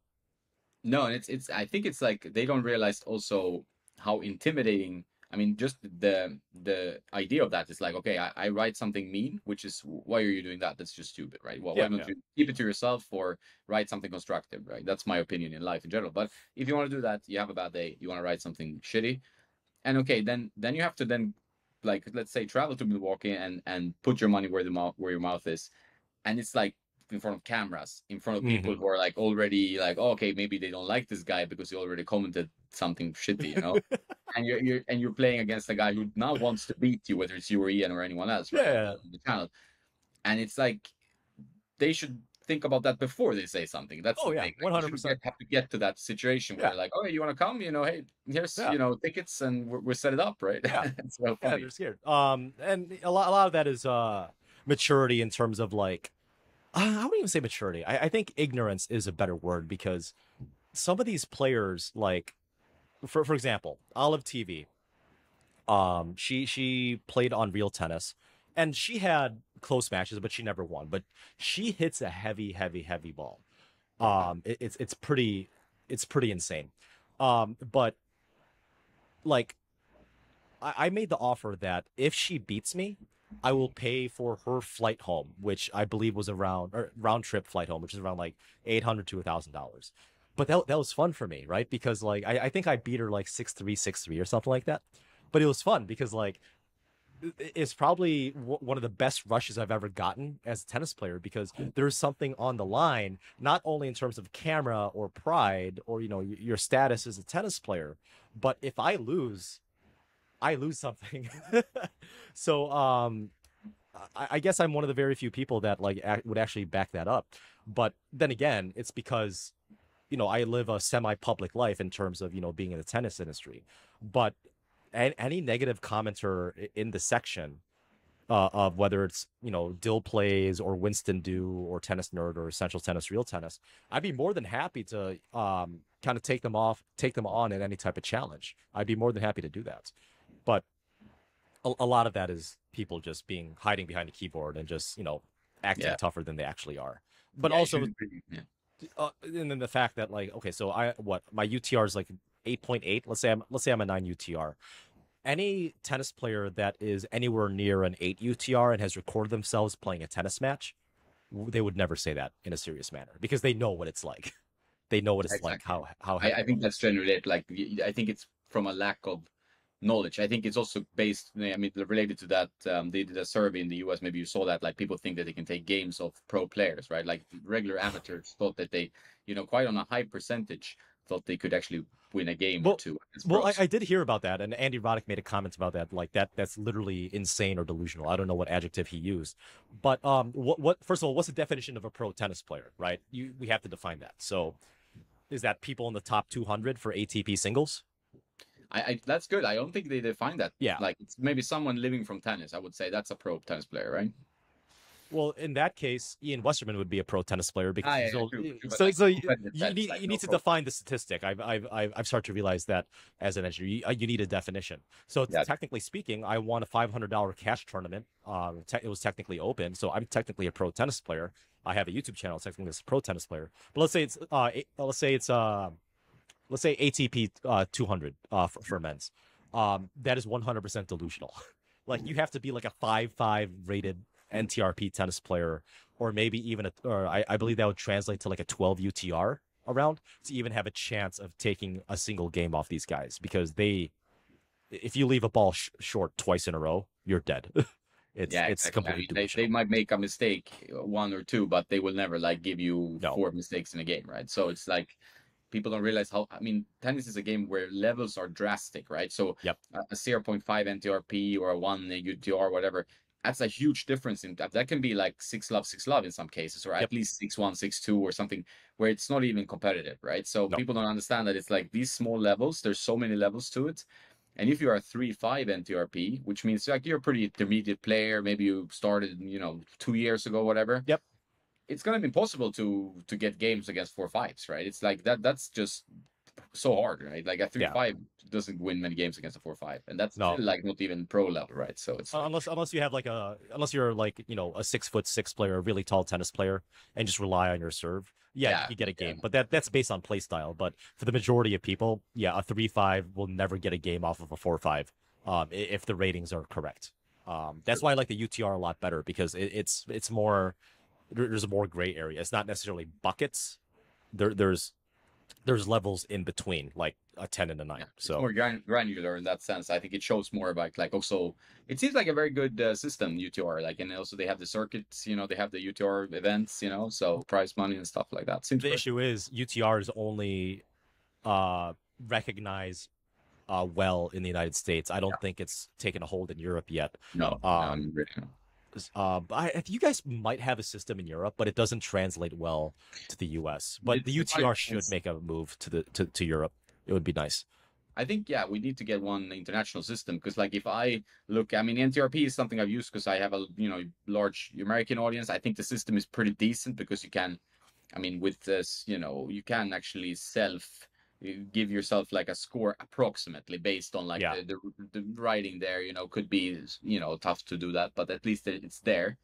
No, and it's I think it's like they don't realize also how intimidating. I mean, just the idea of that is like, okay, I write something mean, which is why are you doing that? That's just stupid, right? Why Yeah, don't yeah, you keep it to yourself or write something constructive, right? That's my opinion in life in general. But if you want to do that, you have a bad day, you want to write something shitty, and okay, then you have to then like let's say travel to Milwaukee and put your money where your mouth is, and it's like in front of cameras, in front of people hmm who are like already like, oh, okay, maybe they don't like this guy because he already commented something shitty. And you're playing against a guy who now wants to beat you, whether it's you or Ian or anyone else, right, yeah. on the channel. And it's like they should think about that before they say something. That's Oh the yeah, thing. Like one you hundred shouldn't percent. have to get to that situation where Yeah, you're like, oh, you want to come? Hey, here's yeah, tickets, and we're set it up, right? yeah, It's so yeah. funny. They're scared. And a lot of that is maturity in terms of like I wouldn't even say maturity. I think ignorance is a better word because some of these players, like for example, Olive TV, she played on real tennis, and she had close matches, but she never won. But she hits a heavy ball. It's pretty insane. But like I made the offer that if she beats me, I will pay for her flight home, which I believe was around or round trip flight home, which is around like $800 to $1,000. But that was fun for me, right? Because like I think I beat her like 6-3, 6-3 or something like that. But it was fun because like it's probably one of the best rushes I've ever gotten as a tennis player because there's something on the line, not only in terms of camera or pride or your status as a tennis player, but if I lose something. So I guess I'm one of the very few people that like would actually back that up. But then again, it's because I live a semi-public life in terms of being in the tennis industry. But any negative commenter in the section of whether it's Dill Plays or Winston Do or Tennis Nerd or Essential Tennis Real Tennis, I'd be more than happy to kind of take them on in any type of challenge. I'd be more than happy to do that. But a lot of that is people just being hiding behind a keyboard and just acting Yeah, tougher than they actually are. But yeah, you also shouldn't really. Yeah. And then the fact that like, okay, so my UTR is like 8.8. Let's say I'm a 9 UTR. Any tennis player that is anywhere near an 8 UTR and has recorded themselves playing a tennis match, they would never say that in a serious manner because they know what it's like. They know what it's like, Exactly. how I hectic think it that's is. generally it. Like I think it's from a lack of knowledge. I think it's also based. I mean, related to that. They did a survey in the U.S. Maybe you saw that. Like people think that they can take games of pro players, right? Like regular amateurs thought that they, quite on a high percentage, thought they could actually win a game or Well, two against well, I, pros. I did hear about that, and Andy Roddick made a comment about that. Like that's literally insane or delusional. I don't know what adjective he used, but what? First of all, what's the definition of a pro tennis player? Right? We have to define that. So, is that people in the top 200 for ATP singles? I that's good. I don't think they define that. Yeah. Like it's maybe someone living from tennis. I would say that's a pro tennis player, right? Well, in that case, Ian Westerman would be a pro tennis player because Yeah, he's yeah, old. true, true. But So, like so you competitive tennis, need like you no need to pro. define the statistic. I've started to realize that as an engineer, you need a definition. So, Yeah, technically speaking, I won a $500 cash tournament. It was technically open, so I'm technically a pro tennis player. I have a YouTube channel technically as a pro tennis player. But let's say ATP 200 for men's. That is 100% delusional. Like you have to be like a 5.5 rated NTRP tennis player, or maybe even I believe that would translate to like a 12 UTR around to even have a chance of taking a single game off these guys because if you leave a ball short twice in a row, you're dead. it's yeah, it's exactly. I completely mean, they delusional. might make a mistake, one or two, but they will never like give you No, four mistakes in a game, right? So it's like people don't realize how. I mean, tennis is a game where levels are drastic, right? So yep, a 0.5 NTRP or a 1 UTR, whatever, that's a huge difference in that. That can be like 6 love in some cases, or yep, at least 6-1, 6-2, or something where it's not even competitive, right? So no, people don't understand that it's like these small levels. There's so many levels to it. And if you are a 3-5 NTRP, which means like you're a pretty intermediate player, maybe you started, 2 years ago, whatever, yep, it's gonna be impossible to get games against 4-5s, right? It's like that's just so hard, right? Like a three yeah, five doesn't win many games against a 4-5, and that's still no. like not even pro level, right? So it's like Unless you have like unless you're like a 6'6" player, a really tall tennis player, and just rely on your serve. Yeah, you yeah, could get a yeah, game, but that's based on play style. But for the majority of people, yeah, a 3.5 will never get a game off of a 4.5, if the ratings are correct. That's true. why I like the UTR a lot better because it's more there's a more gray area. It's not necessarily buckets. There's levels in between, like a 10 and a Yeah, 9. it's So more granular in that sense. I think it shows more about like also it seems like a very good system UTR. Like and also they have the circuits, they have the UTR events, so prize money and stuff like that. Seems the good. issue is UTR is only uh recognized well in the United States. I don't think it's taken a hold in Europe yet. No, no, Um, I'm really no. but you guys might have a system in Europe, but it doesn't translate well to the US. But the The funny UTR thing should is, make a move to Europe. It would be nice. I think yeah, we need to get one international system because like if I look, I mean NTRP is something I've used because I have a large American audience. I think the system is pretty decent because you can, I mean with this, you can actually give yourself like a score approximately based on like Yeah. the writing there. Could be tough to do that, but at least it's there.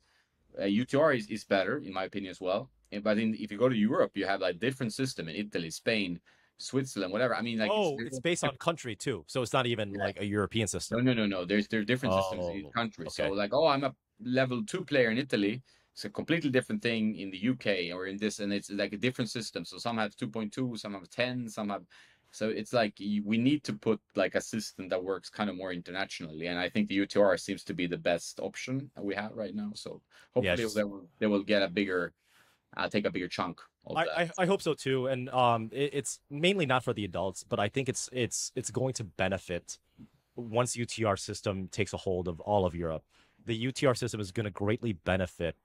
UTR is better in my opinion as well. But if you go to Europe, you have like different system in Italy, Spain, Switzerland, whatever. I mean, like it's Oh, it's based on country too, so it's not even yeah. like a European No, system. no, no, no. There are different systems in each Oh, country. So okay. like, oh, I'm a level 2 player in Italy. It's a completely different thing in the UK or in this, and it's like a different system. So some have 2.2, some have 10, some have. So it's like we need to put like a system that works kind of more internationally, and I think the UTR seems to be the best option that we have right now. So Yeah, hopefully it's just they will get a bigger, take a bigger chunk of that. I hope so too, and it's mainly not for the adults, but I think it's going to benefit once UTR system takes a hold of all of Europe. The UTR system is going to greatly benefit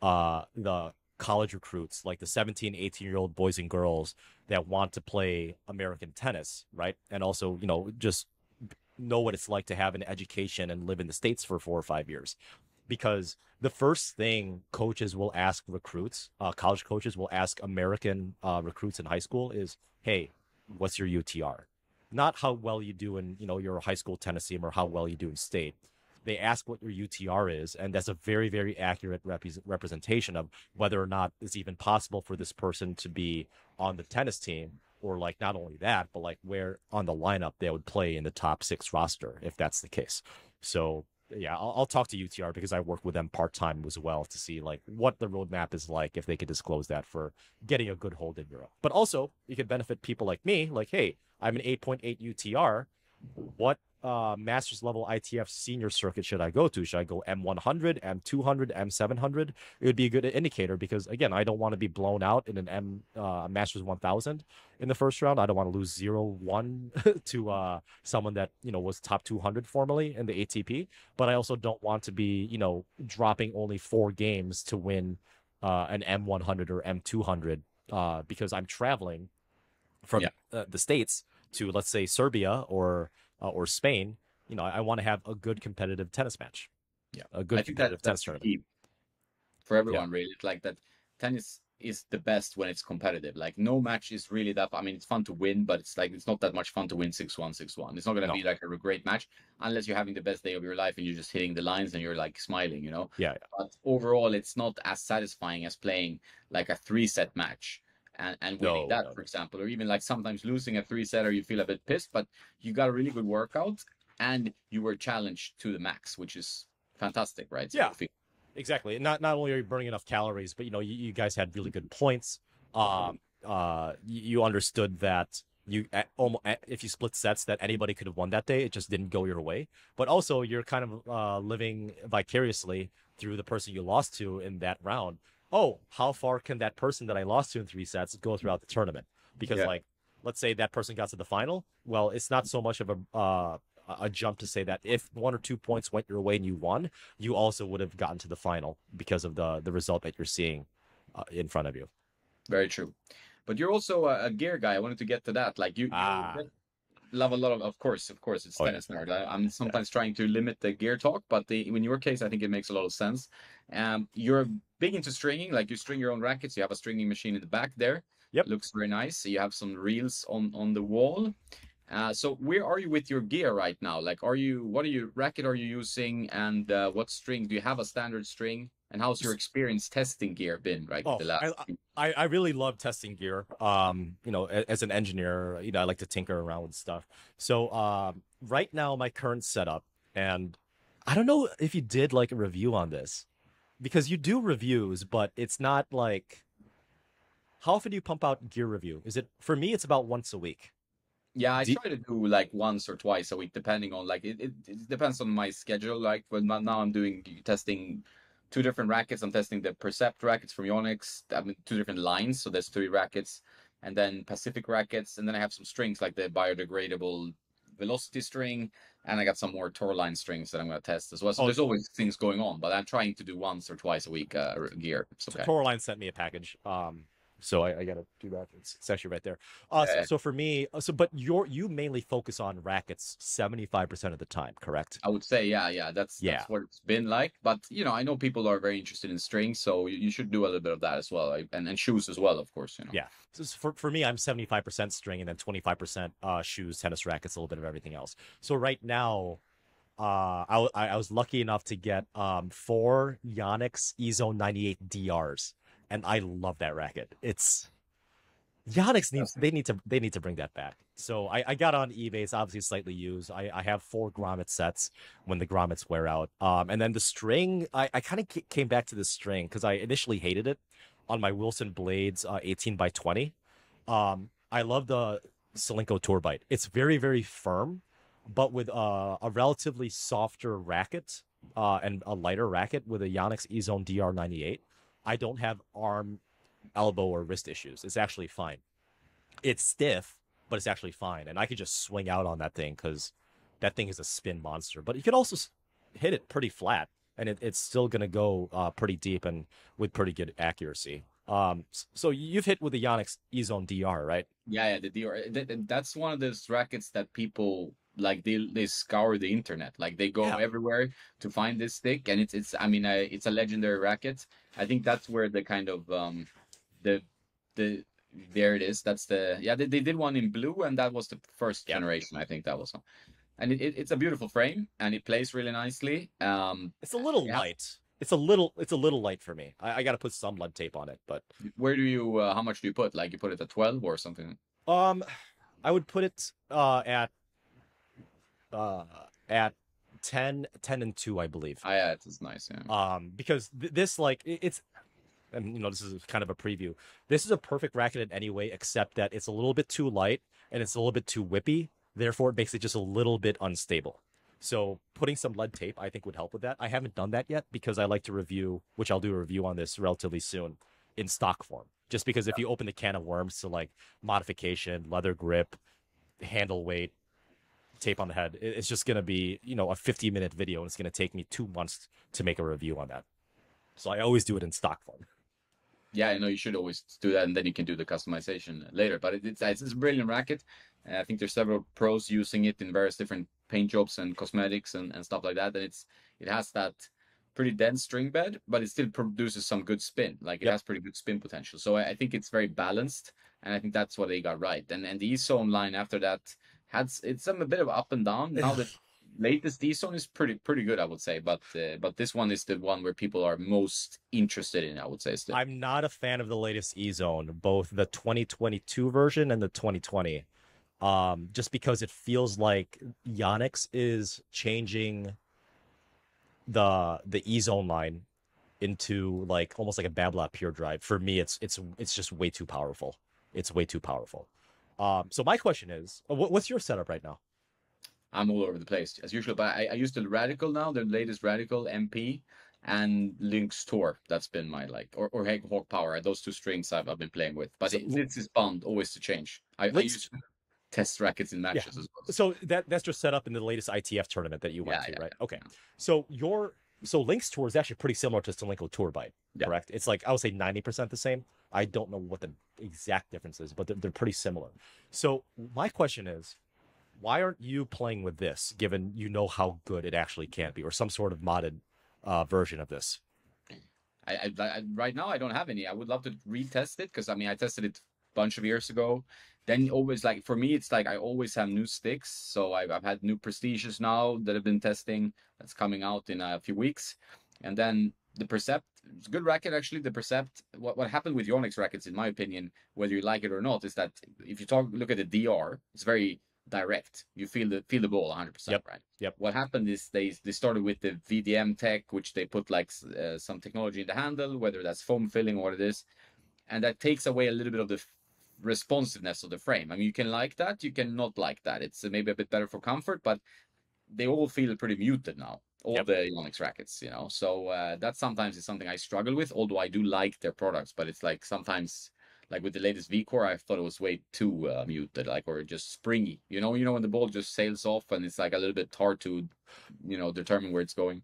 the college recruits, like the 17, 18-year-old boys and girls that want to play American tennis, right? And also, just know what it's like to have an education and live in the States for 4 or 5 years. Because the first thing coaches will ask recruits, college coaches will ask American recruits in high school is, hey, what's your UTR? Not how well you do in, your high school tennis team or how well you do in state. they ask what your UTR is, and that's a very, very accurate representation of whether or not it's even possible for this person to be on the tennis team, or like not only that, but like where on the lineup they would play in the top 6 roster if that's the case. So yeah, I'll talk to UTR because I work with them part time as well to see like what the roadmap is like if they could disclose that for getting a good hold in Europe. But also, you could benefit people like me, like, hey, I'm an 8.8 UTR. What master's level ITF senior circuit should I go to? Should I go M100, M200, M700? It would be a good indicator because, again, I don't want to be blown out in an master's 1000 in the first round. I don't want to lose 0-1 to someone that, was top 200 formerly in the ATP. But I also don't want to be, dropping only 4 games to win an M100 or M200 because I'm traveling from the States to, let's say, Serbia or Spain. I want to have a good competitive tennis match. Yeah, a good I think competitive tennis that's tournament. key for everyone, really. It's like that tennis is the best when it's competitive. Like no match is really that. I mean, it's fun to win, but it's not that much fun to win 6-1, 6-1. It's not going to be like a great match unless you're having the best day of your life and you're just hitting the lines and you're like smiling. Yeah. But overall, it's not as satisfying as playing like a 3-set match and winning that, for example, or even like sometimes losing a 3-setter, you feel a bit pissed, but you got a really good workout and you were challenged to the max, which is fantastic, right? Yeah, exactly. Not only are you burning enough calories, but you guys had really good points. You understood that if you split sets that anybody could have won that day, it just didn't go your way. But also you're kind of living vicariously through the person you lost to in that round. Oh, how far can that person that I lost to in 3 sets go throughout the tournament? Because like, let's say that person got to the final. Well, it's not so much of a jump to say that if 1 or 2 points went your way and you won, you also would have gotten to the final because of the result that you're seeing in front of you. Very true. But you're also a gear guy. I wanted to get to that. Like you love a lot of course, it's tennis nerd. I'm sometimes trying to limit the gear talk, but in your case, I think it makes a lot of sense. You're big into stringing, like you string your own rackets. You have a stringing machine in the back there. Yep. Looks very nice. You have some reels on the wall. So where are you with your gear right now? Like, what racket are you using, and what string? Do you have a standard string? And how's your experience testing gear been, right? Oh, I really love testing gear. As an engineer, I like to tinker around with stuff. So right now, my current setup, and I don't know if you did like a review on this, because you do reviews, but it's not like, how often do you pump out gear review? For me, it's about once a week. Yeah, I try to do like once or twice a week, depending on like it depends on my schedule. Like, but now I'm doing testing 2 different rackets. I'm testing the Percept rackets from Yonex. I mean, 2 different lines, so there's 3 rackets, and then Pacific rackets, and then I have some strings like the biodegradable Velocity string, and I got some more Tourline strings that I'm going to test as well. So there's always things going on, but I'm trying to do once or twice a week gear. It's okay. Tourline sent me a package. So I gotta do that. It's actually right there. So for me, but you mainly focus on rackets 75% of the time, correct? I would say, yeah. That's what it's been like. But I know people are very interested in strings, so you should do a little bit of that as well, and shoes as well, of course. Yeah. So for me, I'm 75% string and then 25% shoes, tennis rackets, a little bit of everything else. So right now, I was lucky enough to get 4 Yonex E-Zone 98 DRs. And I love that racket. It's Yonex need to bring that back. So I got on eBay. It's obviously slightly used. I have 4 grommet sets when the grommets wear out. And then the string, I kind of came back to the string because I initially hated it on my Wilson Blades 18x20. I love the Solinco Tour Bite. It's very, very firm, but with a relatively softer racket and a lighter racket with a Yonex E-Zone DR98. I don't have arm, elbow, or wrist issues. It's actually fine. It's stiff, but it's actually fine. And I could just swing out on that thing because that thing is a spin monster. But you could also hit it pretty flat, and it's still going to go pretty deep and with pretty good accuracy. So you've hit with the Yonex E-Zone DR, right? Yeah, the DR. That's one of those rackets that people like they scour the internet, like they go everywhere to find this stick, and it's I mean it's a legendary racket. I think that's where the kind of the there it is. That's they did one in blue, and that was the first generation. I think that was one. and it's a beautiful frame, and it plays really nicely. It's a little It has, light. It's a little light for me. I got to put some lead tape on it, but where do you how much do you put? Like you put it at 12 or something? um, I would put it uh at 10 and 2, I believe. Yeah, it's nice. Yeah. Because this like it's and this is kind of a preview. This is a perfect racket in any way except that it's a little bit too light and it's a little bit too whippy. Therefore, it makes it just a little bit unstable. So putting some lead tape, I think, would help with that. I haven't done that yet because I like to review, which I'll do a review on this relatively soon, in stock form. Just because if you open the can of worms to like modification, leather grip, handle weight, tape on the head, it's just gonna be a 50-minute video, and it's gonna take me 2 months to make a review on that. So I always do it in stock form. Yeah, I know you should always do that, and then you can do the customization later. But it's a brilliant racket. I think there's several pros using it in various different paint jobs and cosmetics and stuff like that. And it has that pretty dense string bed, but it still produces some good spin. Like it Yep. has pretty good spin potential. So I think it's very balanced, and I think that's what they got right. And the E-Zone line after that it's a bit of up and down. Now the latest E-Zone is pretty good, I would say. But this one is the one where people are most interested in, I would say still. I'm not a fan of the latest E-Zone, both the 2022 version and the 2020. Just because it feels like Yonex is changing the E-Zone line into like almost like a Babolat Pure Drive. For me, it's just way too powerful. It's way too powerful. So my question is, what's your setup right now? I'm all over the place as usual, but I use the Radical now, the latest Radical MP and Lynx Tour. That's been my like, or Hawk Power. Those two strings I've been playing with, but So it's fun always to change. I Lynx, use test rackets in yeah. matches as well. So that's your setup in the latest ITF tournament that you went Yeah, to, yeah, right? yeah, Okay. So Lynx Tour is actually pretty similar to Stelinko Tour Bite, yeah. correct? It's like I would say 90% the same. I don't know what the exact difference is, but they're pretty similar. So my question is, why aren't you playing with this, given you know how good it actually can be, or some sort of modded version of this? Right now I don't have any. I would love to retest it because I mean I tested it a bunch of years ago. Then always like for me it's like I always have new sticks. So I've had new prestiges now that I've been testing. That's coming out in a few weeks, and then the Percept. It's a good racket actually. The Percept. What happened with Yonex rackets, in my opinion, whether you like it or not, is that if you look at the DR, it's very direct. You feel the ball 100%, Yep. right? Yep. What happened is they started with the VDM tech, which they put like some technology in the handle, whether that's foam filling or what it is, and that takes away a little bit of the responsiveness of the frame. I mean, you can like that, you can not like that. It's maybe a bit better for comfort, but they all feel pretty muted now. All Yep. the Yonex rackets, So that sometimes is something I struggle with. Although I do like their products, but it's like sometimes, like with the latest V Core, I thought it was way too muted, like or just springy. When the ball just sails off and it's like a little bit hard to, determine where it's going.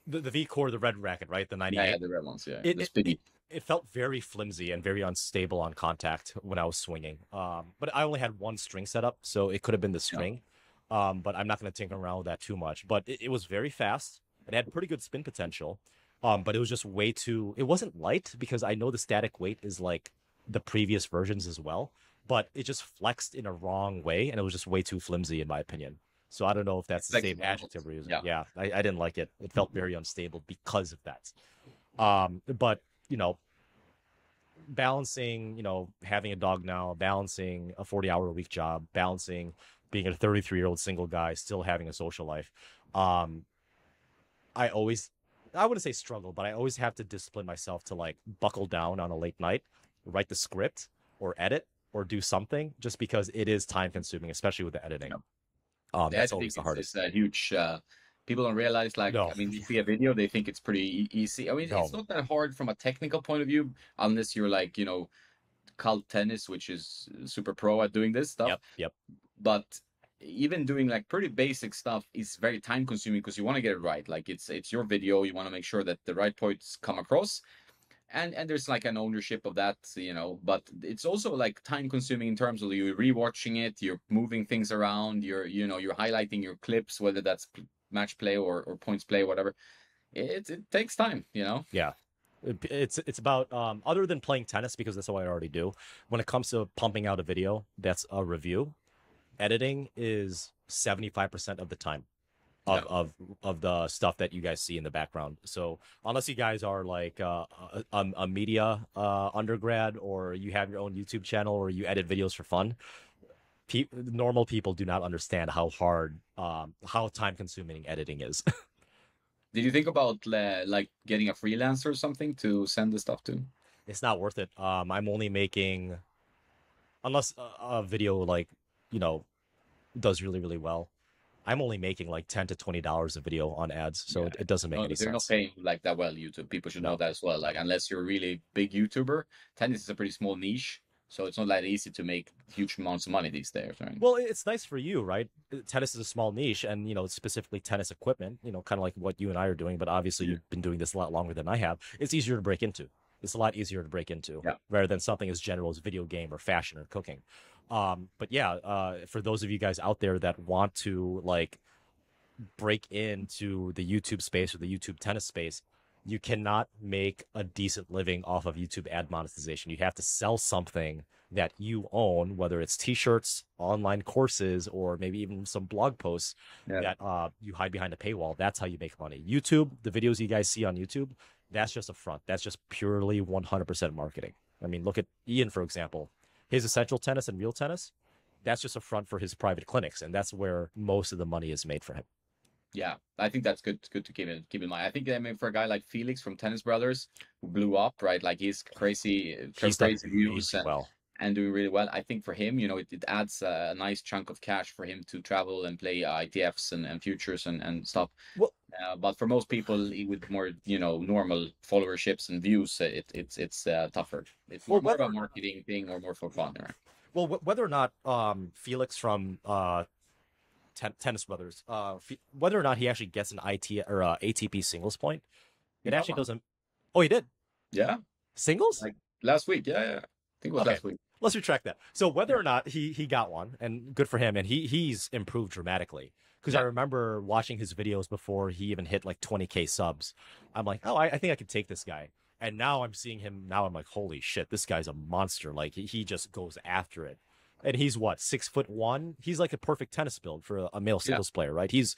The V Core, the red racket, right? The Yeah, 98. the red ones, yeah, It, the it spinny. it felt very flimsy and very unstable on contact when I was swinging. But I only had one string set up, so it could have been the Yeah, string. But I'm not going to tinker around with that too much. But it was very fast. It had pretty good spin potential. But it was just way too. It wasn't light because I know the static weight is like the previous versions as well. But it just flexed in a wrong way, and it was just way too flimsy in my opinion. So I don't know if that's it's the like same adjective we're using. yeah, Yeah, I didn't like it. It felt very unstable because of that. But you know, balancing, having a dog now, balancing a 40-hour-a-week job, balancing being a 33-year-old single guy, still having a social life. Um, I always, I wouldn't say struggle, but I always have to discipline myself to like buckle down on a late night, write the script or edit or do something just because it is time consuming, especially with the editing. yeah. The That's editing always the is hardest. a huge. People don't realize, like, No, I mean, they see a video, they think it's pretty easy. I mean, it's no. not that hard from a technical point of view, unless you're like, cult tennis, which is super pro at doing this stuff. Yep, yep. But even doing like pretty basic stuff is very time consuming because you want to get it right. Like it's your video, you want to make sure that the right points come across, and there's like an ownership of that, but it's also like time consuming in terms of you rewatching it, you're moving things around, you're highlighting your clips, whether that's match play or points play, whatever. It takes time. Yeah. It's about other than playing tennis because that's what I already do. When it comes to pumping out a video, that's a review. editing is 75% of the time Yeah. of the stuff that you guys see in the background. So unless you guys are like a media undergrad, or you have your own YouTube channel, or you edit videos for fun, normal people do not understand how hard, how time consuming editing is. Did you think about like getting a freelancer or something to send the stuff to? It's not worth it. I'm only making, unless a video like, you know, does really, really well, I'm only making like $10 to $20 a video on ads, so Yeah. it doesn't make No, any they're not sense. paying like that well, YouTube. People should know No. that as well. Like, unless you're a really big YouTuber, tennis is a pretty small niche, so it's not that easy to make huge amounts of money these days, right? Well, it's nice for you, right? Tennis is a small niche, and specifically tennis equipment, kind of like what you and I are doing. But obviously, Yeah. you've been doing this a lot longer than I have. It's easier to break into. It's a lot easier to break into Yeah. rather than something as general as video game or fashion or cooking. But yeah, for those of you guys out there that want to like break into the YouTube space or the YouTube tennis space, you cannot make a decent living off of YouTube ad monetization. You have to sell something that you own, whether it's t-shirts, online courses, or maybe even some blog posts Yeah. that you hide behind a paywall. That's how you make money. YouTube, the videos you guys see on YouTube, that's just a front. That's just purely 100% marketing. I mean, look at Ian, for example. His essential tennis and real tennis, that's just a front for his private clinics, and that's where most of the money is made for him. Yeah, I think that's good to keep in mind. I think, I mean, for a guy like Felix from Tennis Brothers, who blew up, right? Like, he's He's done crazy views crazy well. and doing really well. I think for him, it adds a nice chunk of cash for him to travel and play ITFs and futures and stuff. Well, But for most people with more, normal followerships and views, it's tougher. It's well, more of whether a marketing thing or more for fun, right? whether or not Felix from Tennis Brothers, whether or not he actually gets an IT or ATP singles point, He it got actually one. doesn't. Oh, he did Yeah, singles. like last week. Yeah, yeah. I think it was Okay, last week. let's retract that. So whether Yeah, or not he got one, and good for him, and he's improved dramatically. Because I yeah. remember watching his videos before he even hit like 20K subs. I'm like, oh, I think I could take this guy. And now I'm seeing him. Now I'm like, holy shit, this guy's a monster. Like he just goes after it. And he's what, 6'1"? He's like a perfect tennis build for a male Yeah. singles player, right? He's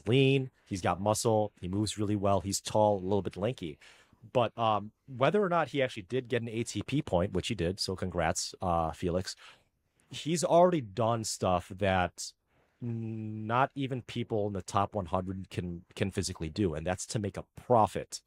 lean, he's got muscle, he moves really well, he's tall, a little bit lanky. But whether or not he actually did get an ATP point, which he did, so congrats, Felix. He's already done stuff that not even people in the top 100 can physically do, and that's to make a profit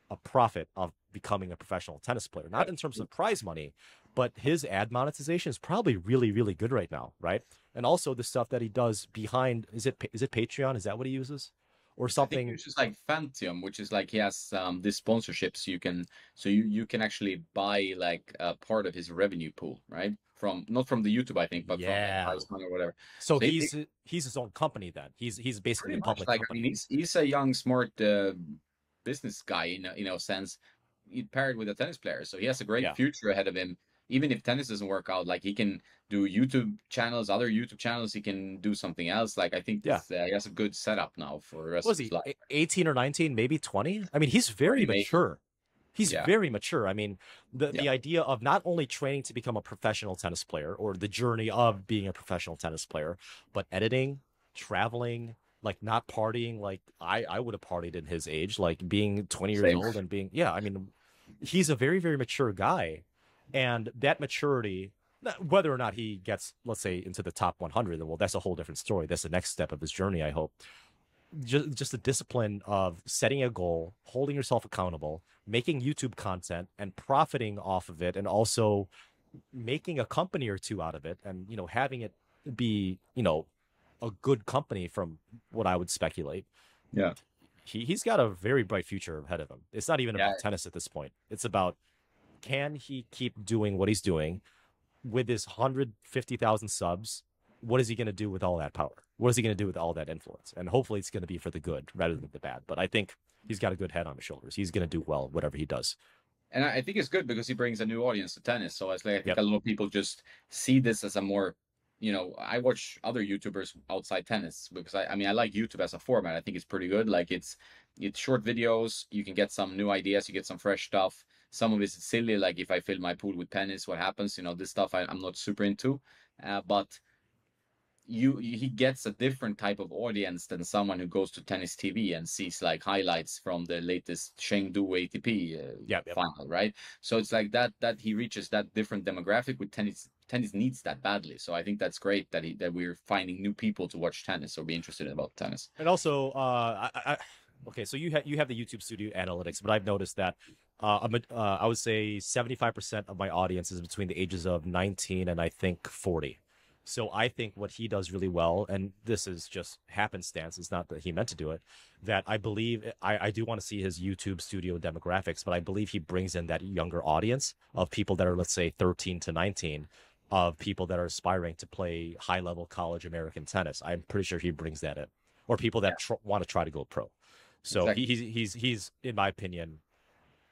of becoming a professional tennis player. Not in terms of prize money, but his ad monetization is probably really, really good right now, right? And also the stuff that he does behind, is it Patreon? Is that what he uses? Or I think something? it's just like Phantom, which is like he has this sponsorships you can actually buy like a part of his revenue pool, right? From not from the YouTube, I think, but from like Yeah. Prize Money or whatever. So So he's his own company then. He's basically pretty a much public like, I mean, company. he's a young, smart business guy in a sense. He paired with a tennis player, so he has a great Yeah. future ahead of him. Even if tennis doesn't work out, like he can do YouTube channels, other YouTube channels. He can do something else. Like, I think Yeah. he has a good setup now for the rest Was of his he life. 18 or 19, maybe 20? I mean, he's very 20 maybe. mature. He's Yeah, very mature. I mean, yeah, the idea of not only training to become a professional tennis player, or the journey of being a professional tennis player, but editing, traveling, like not partying like I would have partied in his age, like being 20 years same. old and being, yeah, I mean, he's a very, very mature guy. And that maturity, whether or not he gets, let's say, into the top 100, well, that's a whole different story. That's the next step of his journey, I hope. Just the discipline of setting a goal, holding yourself accountable, making YouTube content and profiting off of it, and also making a company or two out of it, and having it be a good company from what I would speculate. Yeah, He's got a very bright future ahead of him. It's not even yeah. about tennis at this point. It's about, can he keep doing what he's doing with his 150,000 subs? What is he going to do with all that power? What is he going to do with all that influence? And hopefully it's going to be for the good rather than the bad. But I think he's got a good head on his shoulders. He's going to do well, whatever he does. And I think it's good because he brings a new audience to tennis. So it's like, I think Yep. a lot of people just see this as a more, I watch other YouTubers outside tennis because I mean, I like YouTube as a format. I think it's pretty good. Like, it's short videos. You can get some new ideas. You get some fresh stuff. Some of it is silly. Like, if I fill my pool with pennies, what happens? This stuff I'm not super into. But he gets a different type of audience than someone who goes to tennis TV and sees like highlights from the latest Chengdu ATP Yep, yep. final, right? So it's like that he reaches that different demographic with tennis. Tennis needs that badly, so I think that's great that that we're finding new people to watch tennis or be interested about tennis. And also, okay, so you have the YouTube Studio analytics, but I've noticed that I would say 75% of my audience is between the ages of 19 and I think 40. So I think what he does really well, and this is just happenstance, it's not that he meant to do it, that I believe I do want to see his YouTube Studio demographics, but I believe he brings in that younger audience of people that are, let's say, 13 to 19, of people that are aspiring to play high level college American tennis. I'm pretty sure he brings that in, or people Yeah, that want to try to go pro. So exactly. he's in my opinion,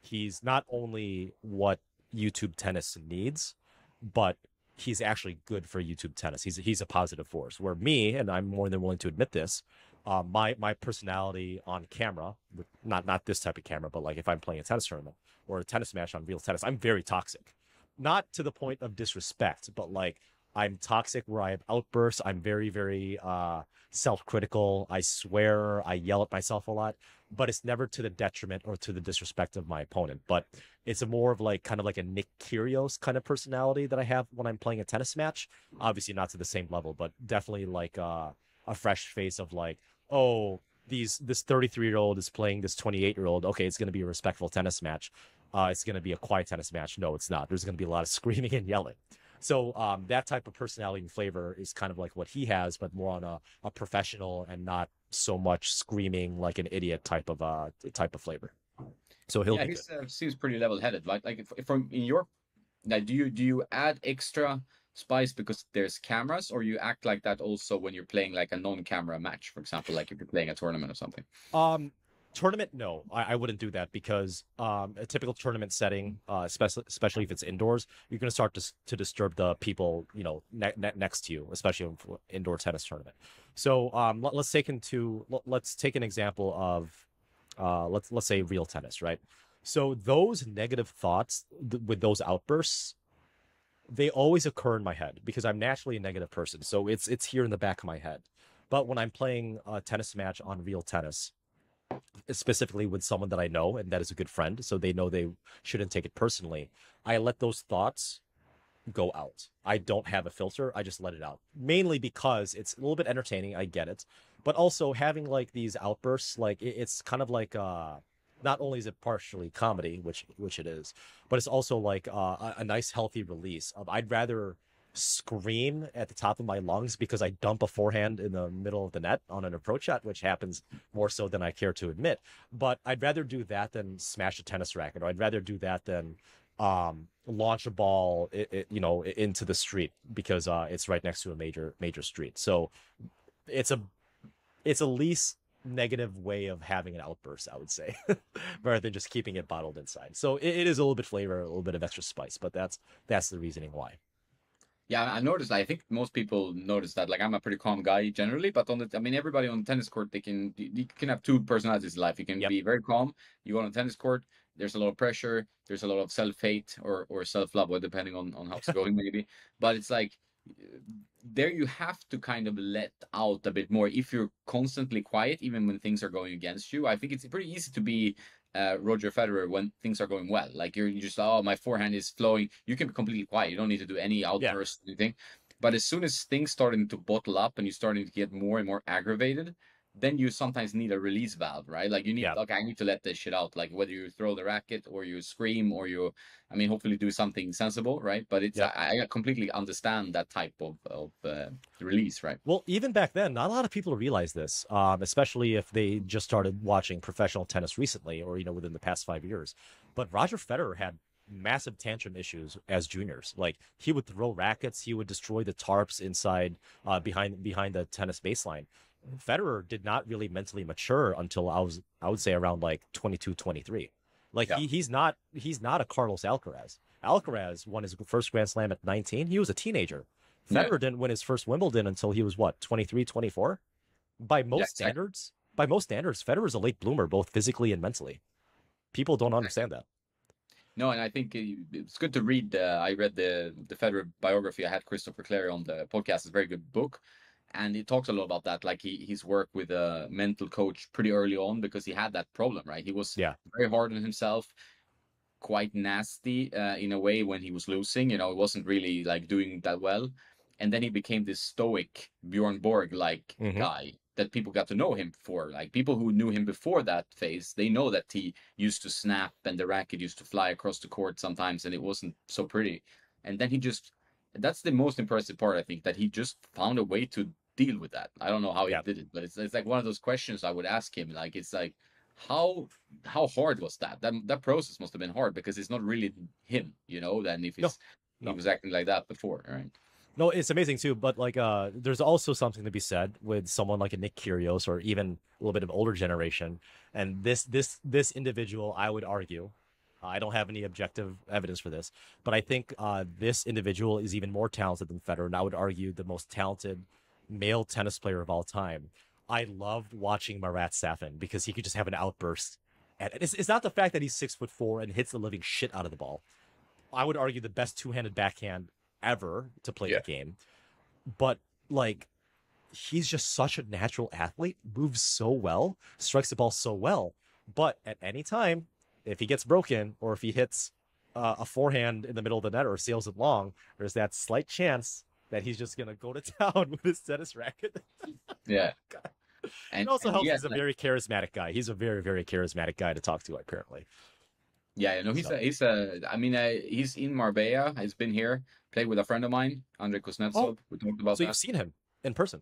he's not only what YouTube tennis needs, but he's actually good for YouTube tennis. He's a positive force. Where me, and I'm more than willing to admit this, my personality on camera, not this type of camera, but like if I'm playing a tennis tournament or a tennis match on real tennis, I'm very toxic. Not to the point of disrespect, but like I'm toxic where I have outbursts. I'm very, very self-critical. I swear, I yell at myself a lot, but it's never to the detriment or to the disrespect of my opponent. But it's a more of like kind of like a Nick Kyrgios kind of personality that I have when I'm playing a tennis match. Obviously not to the same level, but definitely like a fresh face of like, oh, this 33-year-old is playing this 28-year-old. Okay, it's going to be a respectful tennis match. It's going to be a quiet tennis match. No, it's not. There's going to be a lot of screaming and yelling. So that type of personality and flavor is kind of like what he has, but more on a professional and not so much screaming like an idiot type of flavor. So he'll Yeah, be he good. seems pretty level-headed. Like if from in your like, do you add extra spice because there's cameras, or you act like that also when you're playing like a non-camera match, for example, like if you're playing a tournament or something? Um, Tournament, no, I wouldn't do that because a typical tournament setting, especially if it's indoors, you're going to start to disturb the people next to you, especially in indoor tennis tournament. So let's take an example of let's say real tennis, right? So those negative thoughts with those outbursts, they always occur in my head because I'm naturally a negative person. So it's here in the back of my head. But when I'm playing a tennis match on real tennis, specifically with someone that I know and that is a good friend, so they know they shouldn't take it personally, I let those thoughts go out. I don't have a filter. I just let it out. Mainly because it's a little bit entertaining. I get it. But also having like these outbursts, like it's kind of like not only is it partially comedy, which it is, but it's also like a nice healthy release of I'd rather scream at the top of my lungs because I dump a forehand in the middle of the net on an approach shot, which happens more so than I care to admit. But I'd rather do that than smash a tennis racket, or I'd rather do that than launch a ball into the street because it's right next to a major street. So it's a least negative way of having an outburst, I would say, rather than just keeping it bottled inside. So it is a little bit flavor, a little bit of extra spice, but that's the reasoning why. Yeah, I noticed. I think most people notice that. Like, I'm a pretty calm guy generally, but I mean, everybody on the tennis court, you can have two personalities in life. You can Yep. be very calm. You go on a tennis court. There's a lot of pressure. There's a lot of self-hate or self-love, or depending on how it's going, maybe. But it's like there you have to kind of let out a bit more if you're constantly quiet, even when things are going against you. I think it's pretty easy to be Roger Federer when things are going well. Like you just, oh, my forehand is flowing. You can be completely quiet. You don't need to do any Yeah. outbursts or anything. But as soon as things starting to bottle up and you're starting to get more and more aggravated, then you sometimes need a release valve, right? Like you need, Yeah. okay, I need to let this shit out. Like whether you throw the racket or you scream or I mean, hopefully do something sensible, right? But it's, Yep. I completely understand that type of release, right? Well, even back then, not a lot of people realize this, especially if they just started watching professional tennis recently or, within the past 5 years. But Roger Federer had massive tantrum issues as juniors. Like he would throw rackets, he would destroy the tarps inside, behind the tennis baseline. Federer did not really mentally mature until I would say around like 22, 23. Like Yeah. he's not a Carlos Alcaraz. Alcaraz won his first Grand Slam at 19. He was a teenager. Yeah. Federer didn't win his first Wimbledon until he was what, 23, 24? By Yeah. most standards, Federer's a late bloomer both physically and mentally. People don't Exactly. understand that. No, and I think it's good to read. I read the Federer biography. I had Christopher Clary on the podcast. It's a very good book. and he talks a lot about that, like he's worked with a mental coach pretty early on because he had that problem, right? He was Yeah. very hard on himself, quite nasty in a way when he was losing. You know, he wasn't really like doing that well. And then he became this stoic Bjorn Borg like Hmm. guy that people got to know him for. Like people who knew him before that phase, they know that he used to snap and the racket used to fly across the court sometimes and it wasn't so pretty. And then he just, that's the most impressive part, I think, that he just found a way to deal with that. I don't know how he Yeah. did it, but it's like one of those questions I would ask him. Like, it's like, how how hard was that? That process must have been hard because it's not really him, you know. Then if No, it's he no. was acting like that before, right? No, it's amazing too. But like, there's also something to be said with someone like a Nick Kyrgios or even a little bit of older generation. And this individual, I would argue, I don't have any objective evidence for this, but I think this individual is even more talented than Federer, and I would argue the most talented male tennis player of all time. I loved watching Marat Safin because he could just have an outburst. And it's not the fact that he's 6'4" and hits the living shit out of the ball. I would argue the best two-handed backhand ever to play Yeah. the game. But like he's just such a natural athlete, moves so well, strikes the ball so well. But at any time, if he gets broken or if he hits a forehand in the middle of the net or sails it long, there's that slight chance that he's just gonna go to town with his tennis racket. Yeah, It also and helps. yeah, He's a like very charismatic guy. He's a very very charismatic guy to talk to. Apparently, yeah, you know, so he's a. I mean, he's in Marbella. He's been here, played with a friend of mine, Andrei oh, Kuznetsov. We talked about so you've that. seen him in person?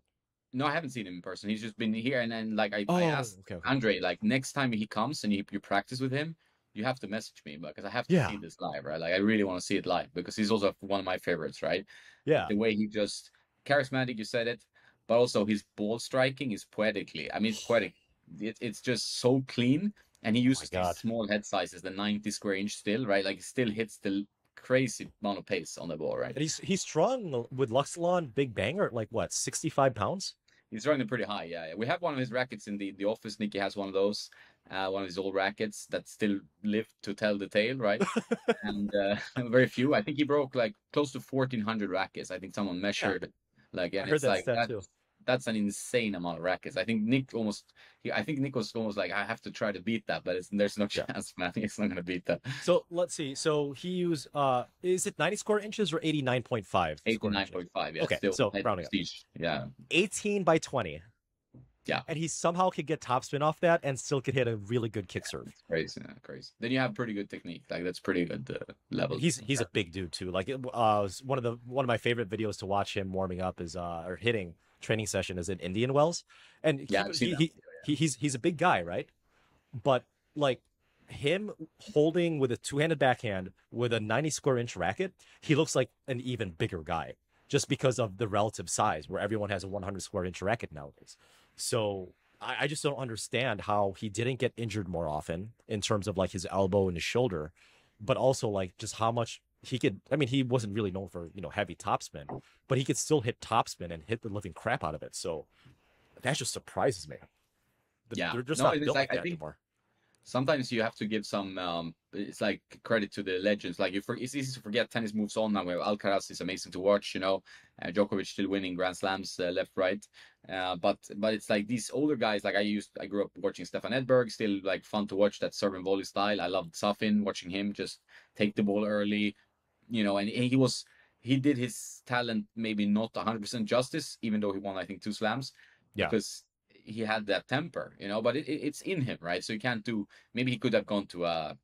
No, I haven't seen him in person. He's just been here, and then like I Oh, asked okay, okay, Andre, like next time he comes and you practice with him, you have to message me because I have to yeah, see this live, right? Like I really want to see it live because he's also one of my favorites, right? yeah. The way he just charismatic, you said it, but also his ball striking is poetically. I mean, it's poetic. It's just so clean, and he Oh my uses these god. small head sizes, the 90 square inch still, right? Like he still hits the crazy amount of pace on the ball, right? And he's strong with Luxilon Big Banger at like what, 65 pounds? He's running pretty high. Yeah, yeah. We have one of his rackets in the office. Nicky has one of those, one of his old rackets that still live to tell the tale, right? And very few. I think he broke like close to 1,400 rackets. I think someone Yeah, measured, like, I and heard it's that like stat too. that's an insane amount of rackets. I think Nick almost, I think Nick was almost like, I have to try to beat that, but there's no Yeah. chance, man. He's not gonna beat that. So let's see. So he used is it 90 square inches or 89.5 square inches? 89.5, yeah, Okay, still so high rounding up. prestige. Yeah, 18 by 20. yeah. And he somehow could get topspin off that and still could hit a really good kick serve. It's crazy, yeah, crazy. Then you have pretty good technique. Like that's pretty good And level. he's a big dude too. Like one of my favorite videos to watch him warming up is or hitting training session is in Indian Wells. And Yeah, I've seen that. he's a big guy, right? But like him holding with a two-handed backhand with a 90 square inch racket, he looks like an even bigger guy just because of the relative size where everyone has a 100 square inch racket nowadays. So I just don't understand how he didn't get injured more often in terms of like his elbow and his shoulder, but also like just how much he could. I mean, he wasn't really known for, heavy topspin, but he could still hit topspin and hit the living crap out of it. So that just surprises me. Yeah. They're just No, not it's built like like I that think anymore. sometimes you have to give some it's like credit to the legends. Like it's easy to forget tennis moves on now where Alcaraz is amazing to watch, Djokovic still winning Grand Slams left, right. But it's like these older guys, like I grew up watching Stefan Edberg, still like fun to watch that serve and volley style. I loved Safin, watching him just take the ball early, and he did his talent maybe not 100% justice, even though he won, I think, 2 slams, Yeah. because he had that temper, but it's in him, right? So you can't do, maybe he could have gone to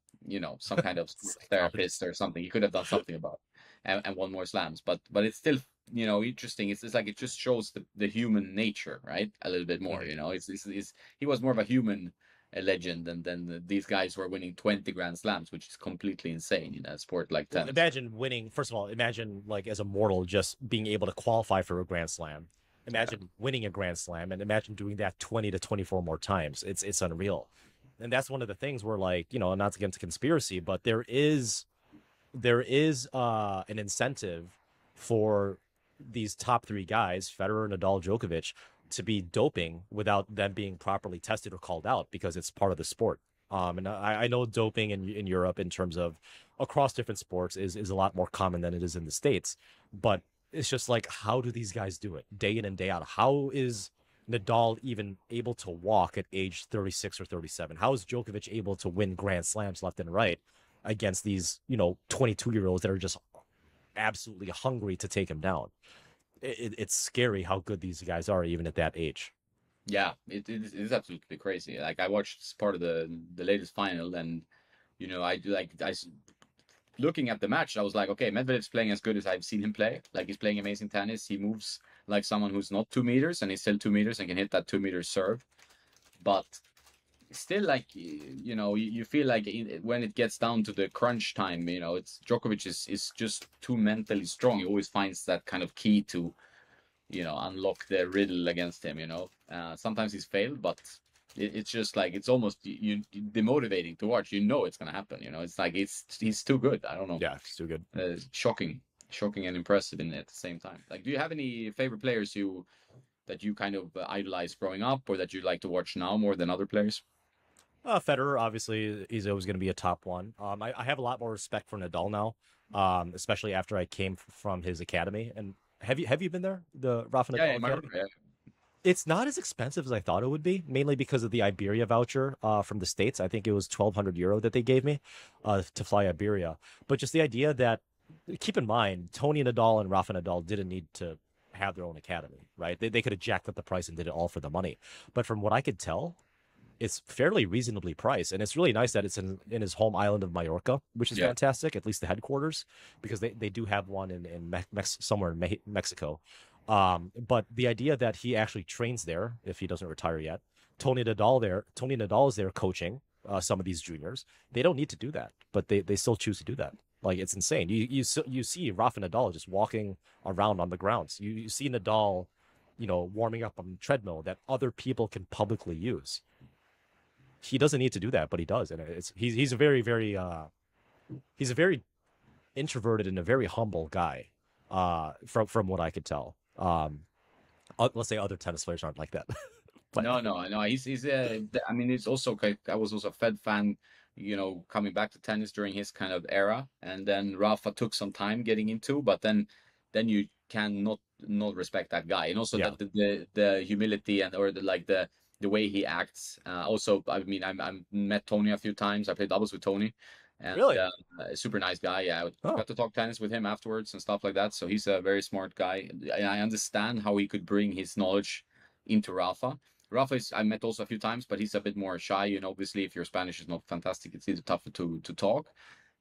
some kind of therapist or something. He could have done something about and won more slams, but it's still, interesting. It's like it just shows the human nature, right? A little bit more, Mhm. it's he was more of a human legend than these guys who are winning 20 Grand Slams, which is completely insane in a sport like Well, tennis. imagine winning. First of all, imagine like as a mortal just being able to qualify for a Grand Slam. Yeah, Imagine winning a Grand Slam, and imagine doing that 20 to 24 more times. It's unreal, and that's one of the things where like not to get into conspiracy, but there is an incentive for these top three guys, Federer, Nadal, Djokovic, to be doping without them being properly tested or called out because it's part of the sport. And I know doping in Europe in terms of across different sports is a lot more common than it is in the States. But it's just like, how do these guys do it day in and day out? How is Nadal even able to walk at age 36 or 37? How is Djokovic able to win Grand Slams left and right against these, 22-year-olds that are just absolutely hungry to take him down? It's scary how good these guys are even at that age. Yeah, it is absolutely crazy. Like I watched part of the latest final, and I do like looking at the match. I was like, okay, Medvedev's playing as good as I've seen him play. Like he's playing amazing tennis. He moves like someone who's not 2 meters, and he's still 2 meters and can hit that 2 meter serve. But still, like you feel like when it gets down to the crunch time, it's Djokovic is just too mentally strong. He always finds that kind of key to unlock the riddle against him. Sometimes he's failed, but it's just like it's almost demotivating to watch. It's gonna happen. It's like he's too good. I don't know. Yeah, it's too good. Shocking and impressive at the same time. Like, do you have any favorite players that you kind of idolized growing up, or that you like to watch now more than other players? Federer, obviously, he's always going to be a top one. I have a lot more respect for Nadal now, especially after I came from his academy. And have you been there, the Rafa Nadal Yeah, Academy? yeah. It's not as expensive as I thought it would be, mainly because of the Iberia voucher from the States. I think it was 1,200 euro that they gave me to fly Iberia. But just the idea that, keep in mind, Tony Nadal and Rafa Nadal didn't need to have their own academy, right? They could have jacked up the price and did it all for the money. But from what I could tell, it's fairly reasonably priced, and it's really nice that it's in his home island of Mallorca, which is fantastic. At least the headquarters, because they do have one in somewhere in Mexico. But the idea that he actually trains there, if he doesn't retire yet, Tony Nadal is there coaching some of these juniors. They don't need to do that, but they still choose to do that. Like, it's insane. You see Rafa Nadal just walking around on the grounds. You see Nadal, warming up on the treadmill that other people can publicly use. He doesn't need to do that, but he does, and he's a very he's a very introverted and a very humble guy, from what I could tell. Let's say other tennis players aren't like that. But No. He's I mean, it's also I was also a Fed fan, coming back to tennis during his kind of era, and then Rafa took some time getting into, but then you can not respect that guy, and also yeah, that the humility and or the way he acts. Also, I mean, I'm met Tony a few times. I played doubles with Tony, and really. a super nice guy. Yeah, I Oh, got to talk tennis with him afterwards and stuff like that. So he's a very smart guy. I understand how he could bring his knowledge into Rafa. Rafa is I met also a few times, but he's a bit more shy. Obviously, if your Spanish is not fantastic, it's either tougher to talk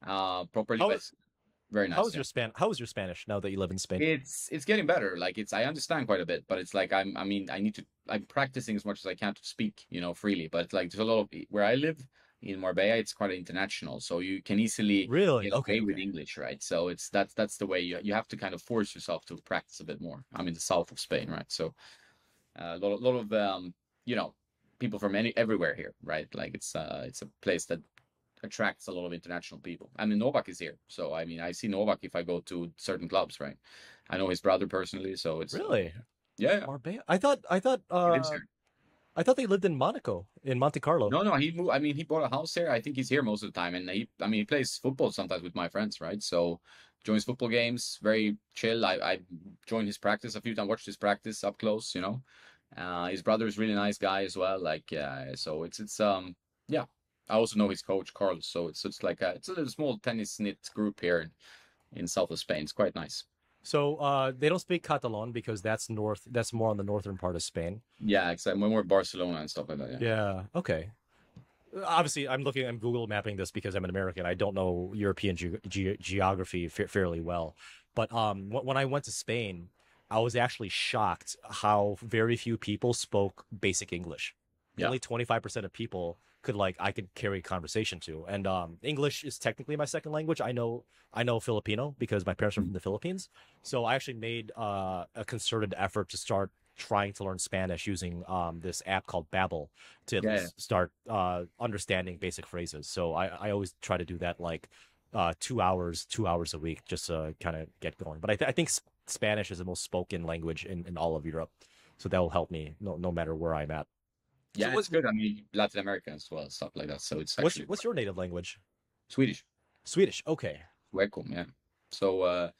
properly. how But it's very how nice. is your How is your Spanish now that you live in Spain? It's getting better. Like I understand quite a bit, but it's like I mean I'm practicing as much as I can to speak, freely. But it's like there's a lot of where I live in Marbella, it's quite international, so you can easily Really? get Okay, away with okay. English, right? So that's the way you have to kind of force yourself to practice a bit more. I'm in the south of Spain, right? So lot of you know people from everywhere here, right? Like it's a place that attracts a lot of international people. I mean, Novak is here, so I mean, I see Novak if I go to certain clubs, right? I know his brother personally, so it's Really? yeah, Marbella? he lives here. I thought they lived in Monaco, in Monte Carlo. No, he moved. I mean, he bought a house here. I think he's here most of the time, and I mean, he plays football sometimes with my friends, right? So joins football games, very chill. I joined his practice a few times, watched his practice up close. His brother is really nice guy as well. Like, so it's yeah. I also know his coach Carlos, so it's like it's a little small tennis knit group here in south of Spain. It's quite nice. So they don't speak Catalan because that's north. That's more on the northern part of Spain. Yeah, exactly. When we're Barcelona and stuff like that. Yeah. Yeah. Okay. Obviously, I'm Google mapping this because I'm an American. I don't know European geography fairly well. But when I went to Spain, I was actually shocked how very few people spoke basic English. Yeah. Only 25% of people I could carry a conversation to. And English is technically my second language. I know Filipino because my parents are from the Philippines. So I actually made a concerted effort to start trying to learn Spanish using this app called Babbel to at least start understanding basic phrases. So I always try to do that like 2 hours a week just to kind of get going. But I think Spanish is the most spoken language in all of Europe. So that will help me no matter where I'm at. Yeah, So it's good. I mean, Latin America as well, stuff like that. So it's actually what's your native language? Swedish. Swedish. Okay. Welcome, yeah. So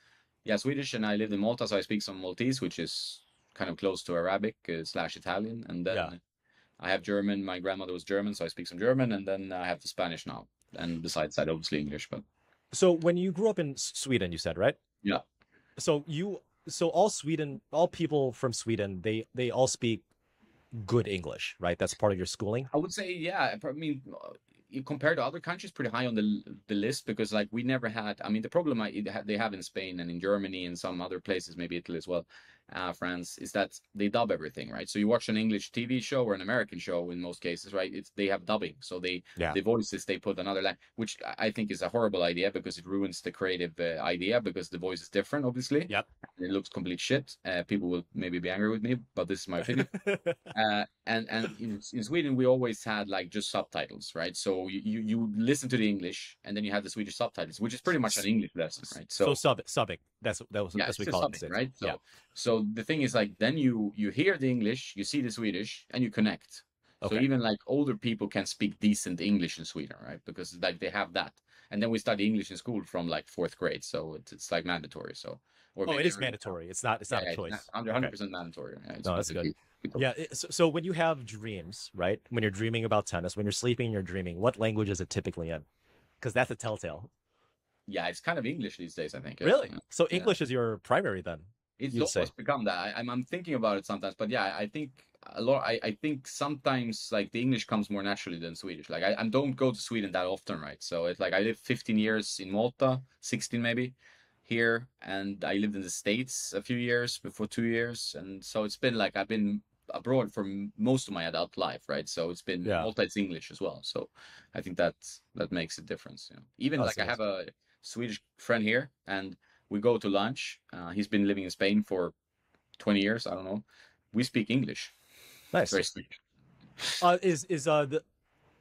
Yeah, Swedish, and I lived in Malta, so I speak some Maltese, which is kind of close to Arabic slash Italian. And Yeah. then I have German. My grandmother was German, so I speak some German. And then I have the Spanish now. And besides that, obviously English. But So when you grew up in Sweden, you said, right? yeah, So all Sweden, all people from Sweden, they all speak good English, right? That's part of your schooling. I would say, yeah. I mean, compared to other countries, pretty high on the list because like we never had. I mean, the problem they have in Spain and in Germany and some other places, maybe Italy as well, France, is that they dub everything, right? So you watch an English TV show or an American show in most cases, right? It's they have dubbing, so Yeah. the voices they put another language, which I think is a horrible idea because it ruins the creative idea because the voice is different, obviously. Yep. It looks complete shit. People will maybe be angry with me, but this is my opinion. And in Sweden we always had like just subtitles, right? So you listen to the English and then you have the Swedish subtitles, which is pretty much an English lesson, right? So subbing. Yeah, That's it's what we just call it in the something, States. right? So Yeah. so the thing is like then you hear the English, you see the Swedish, and you connect. So Okay. even like older people can speak decent English in Sweden, right? Because like they have that. And then we study English in school from like fourth grade, so it's like mandatory. So or Oh, it maybe is mandatory. It's yeah, not a yeah, choice. under Okay. 100% mandatory. Yeah, it's No, that's good. completely. Yeah. So when you have dreams, right? When you're dreaming about tennis, when you're sleeping, you're dreaming. What language is it typically in? Because that's a telltale. Yeah, it's kind of English these days, I think. Really? So Yeah. English is your primary then? It's You'd say. almost become that. I'm thinking about it sometimes, but yeah, I think a lot. I think sometimes like the English comes more naturally than Swedish. Like I don't go to Sweden that often, right? So it's like I lived 15 years in Malta, 16 maybe here, and I lived in the States a few years before 2 years, and so it's been like I've been abroad for most of my adult life, right? So it's been Yeah. Malta, it's English as well. So I think that makes a difference. You know, even Oh, like I so have a Swedish friend here, and we go to lunch. He's been living in Spain for 20 years. I don't know. We speak English. It's nice. very strange. Is the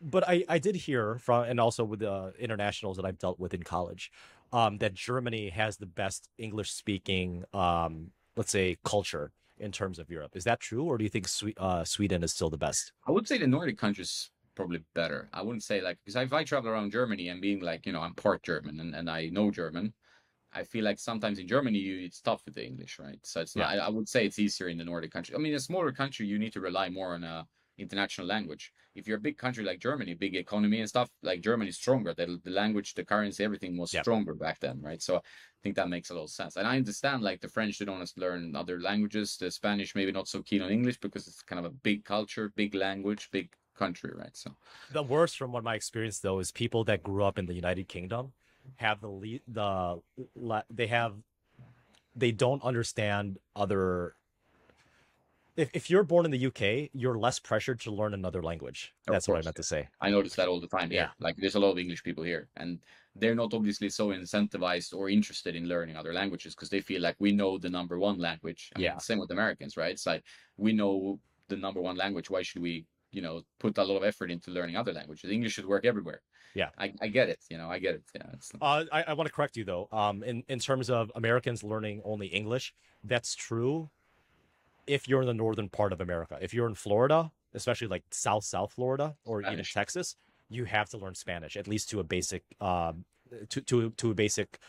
but I did hear from, and also with the internationals that I've dealt with in college, that Germany has the best English speaking, let's say, culture in terms of Europe. Is that true, or do you think Sweden is still the best? I would say the Nordic countries probably better. I wouldn't say like because if I travel around Germany and being like, I'm part German and I know German, I feel like sometimes in Germany it's tough with the English, right? So it's not. Yeah. I would say it's easier in the Nordic country. I mean, a smaller country, you need to rely more on a international language. If you're a big country like Germany, big economy and stuff, like Germany is stronger. The language, the currency, everything was Yep. stronger back then, right? So I think that makes a lot of sense. And I understand like the French, they don't want to learn other languages. The Spanish, maybe not so keen on English because it's kind of a big culture, big language, big country, right? So The worst, from what my experience though, is people that grew up in the United Kingdom have they don't understand other. If you're born in the UK, you're less pressured to learn another language. of That's what I course, meant to say. I notice that all the time Yeah. here. Like there's a lot of English people here, and they're not obviously so incentivized or interested in learning other languages because they feel like we know the number one language. I mean, Yeah. same with Americans, right? It's like we know the number one language. Why should we, put a lot of effort into learning other languages? English should work everywhere. Yeah. I get it. I get it. Yeah. I want to correct you though. In terms of Americans learning only English, that's true if you're in the northern part of America. If you're in Florida, especially like South Florida or even Spanish. Texas, you have to learn Spanish at least to a basic to a basic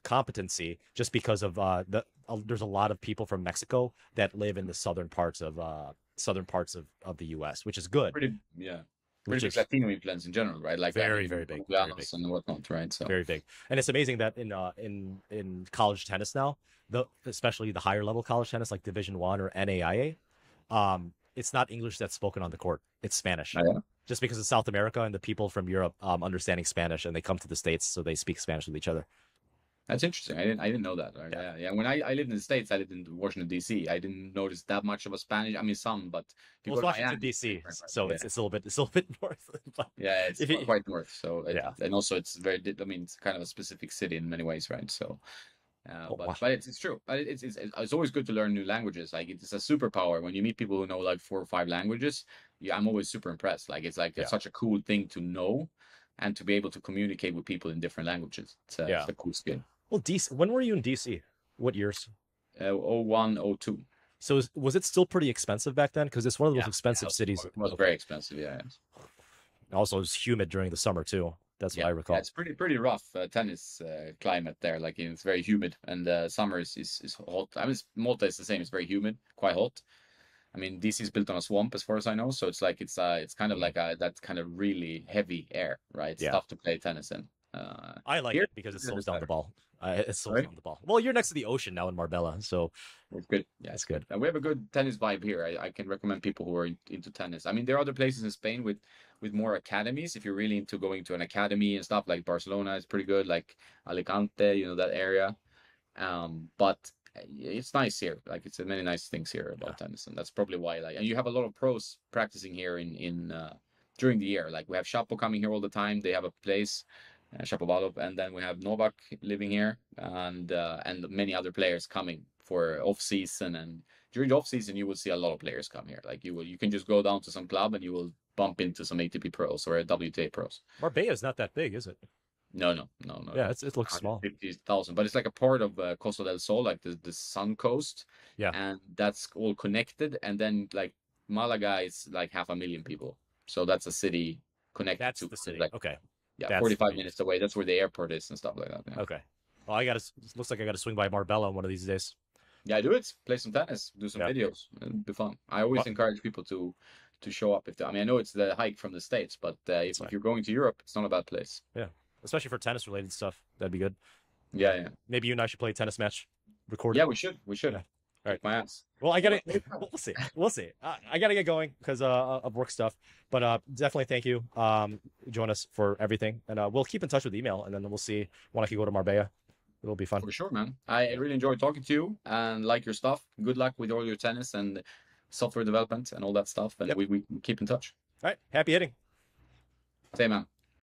competency, just because of there's a lot of people from Mexico that live in the southern parts of the U.S., which is good. Pretty, yeah. Which Pretty big is Latino influence in general, right? Like very, very big, very big. and whatnot, right? So Very big. And it's amazing that in college tennis now, especially the higher level college tennis like Division 1 or NAIA, it's not English that's spoken on the court. It's Spanish. oh, yeah. Just because of South America and the people from Europe understanding Spanish, and they come to the States, so they speak Spanish with each other. That's interesting. I didn't know that. Right? Yeah. Yeah. When I lived in the States, I lived in Washington D.C. I didn't notice that much of a Spanish. I mean, some, but if you Well, go it's to Washington Miami, D.C., different, right? so Yeah. it's a little bit north. But Yeah, it's if you, quite north. So yeah. and also it's very. I mean, it's kind of a specific city in many ways, right? So, Oh, but it's true. But it's always good to learn new languages. Like it's a superpower when you meet people who know like 4 or 5 languages. Yeah, I'm always super impressed. Like it's Yeah. such a cool thing to know, and to be able to communicate with people in different languages. Yeah. It's a cool skill. Well, DC. When were you in DC? What years? 01, 02. So was it still pretty expensive back then? Because it's one of the most expensive cities. It was very expensive. Yeah. Also, it was humid during the summer too. That's what Yeah, I yeah, recall. it's pretty rough tennis climate there. Like it's very humid, and summer is hot. I mean, Malta is the same. It's very humid, quite hot. I mean, DC is built on a swamp, as far as I know. So it's like it's kind of Mm, like that kind of really heavy air, right? It's yeah, tough to play tennis in. I like Here, it because it it slows is down the better. ball. It slows Right? down the ball. Well, you're next to the ocean now in Marbella, so It's good. Yeah, it's it's good. good. And we have a good tennis vibe here. I can recommend people who are into tennis. I mean, there are other places in Spain with more academies. If you're really into going to an academy and stuff, like Barcelona is pretty good, like Alicante, that area. But it's nice here. Like it's many nice things here Yeah. about tennis, and that's probably why. Like, and you have a lot of pros practicing here in during the year. Like we have Chapo coming here all the time. They have a place, Shapovalov, and then we have Novak living here, and many other players coming for off season. And during the off season, you will see a lot of players come here. Like you can just go down to some club and you will bump into some ATP pros or WTA pros. Marbella is not that big, is it? No, no, no, not at Yeah, all. it looks small. 150,000, but it's like a part of Costa del Sol, like the Sun Coast, Yeah, and that's all connected. And then like Malaga is like 500,000 people, so that's a city connected that's to. the It's city. like Okay, yeah, that's the 45 biggest. minutes away. That's where the airport is and stuff like that. Yeah, Okay. Well, I got to. Looks like I got to swing by Marbella one of these days. yeah, do it. Play some tennis, do some Yeah. videos, it'll be fun. I always Well, encourage people to show up if they, I mean I know it's the hike from the States, but that's if fine. you're going to Europe, it's not a bad place. Yeah, especially for tennis related stuff. That'd be good. Yeah, yeah, Maybe you and I should play a tennis match. Record it. yeah. We should Yeah. All right. kick my ass. Well, I gotta. We'll see. We'll see. I gotta get going because of work stuff. But definitely thank you. Join us for everything, and we'll keep in touch with email, and then we'll see when I can go to Marbella. It'll be fun. For sure, man. I really enjoyed talking to you and like your stuff. Good luck with all your tennis and software development and all that stuff. And Yep. we keep in touch. All right. Happy hitting. Say, man.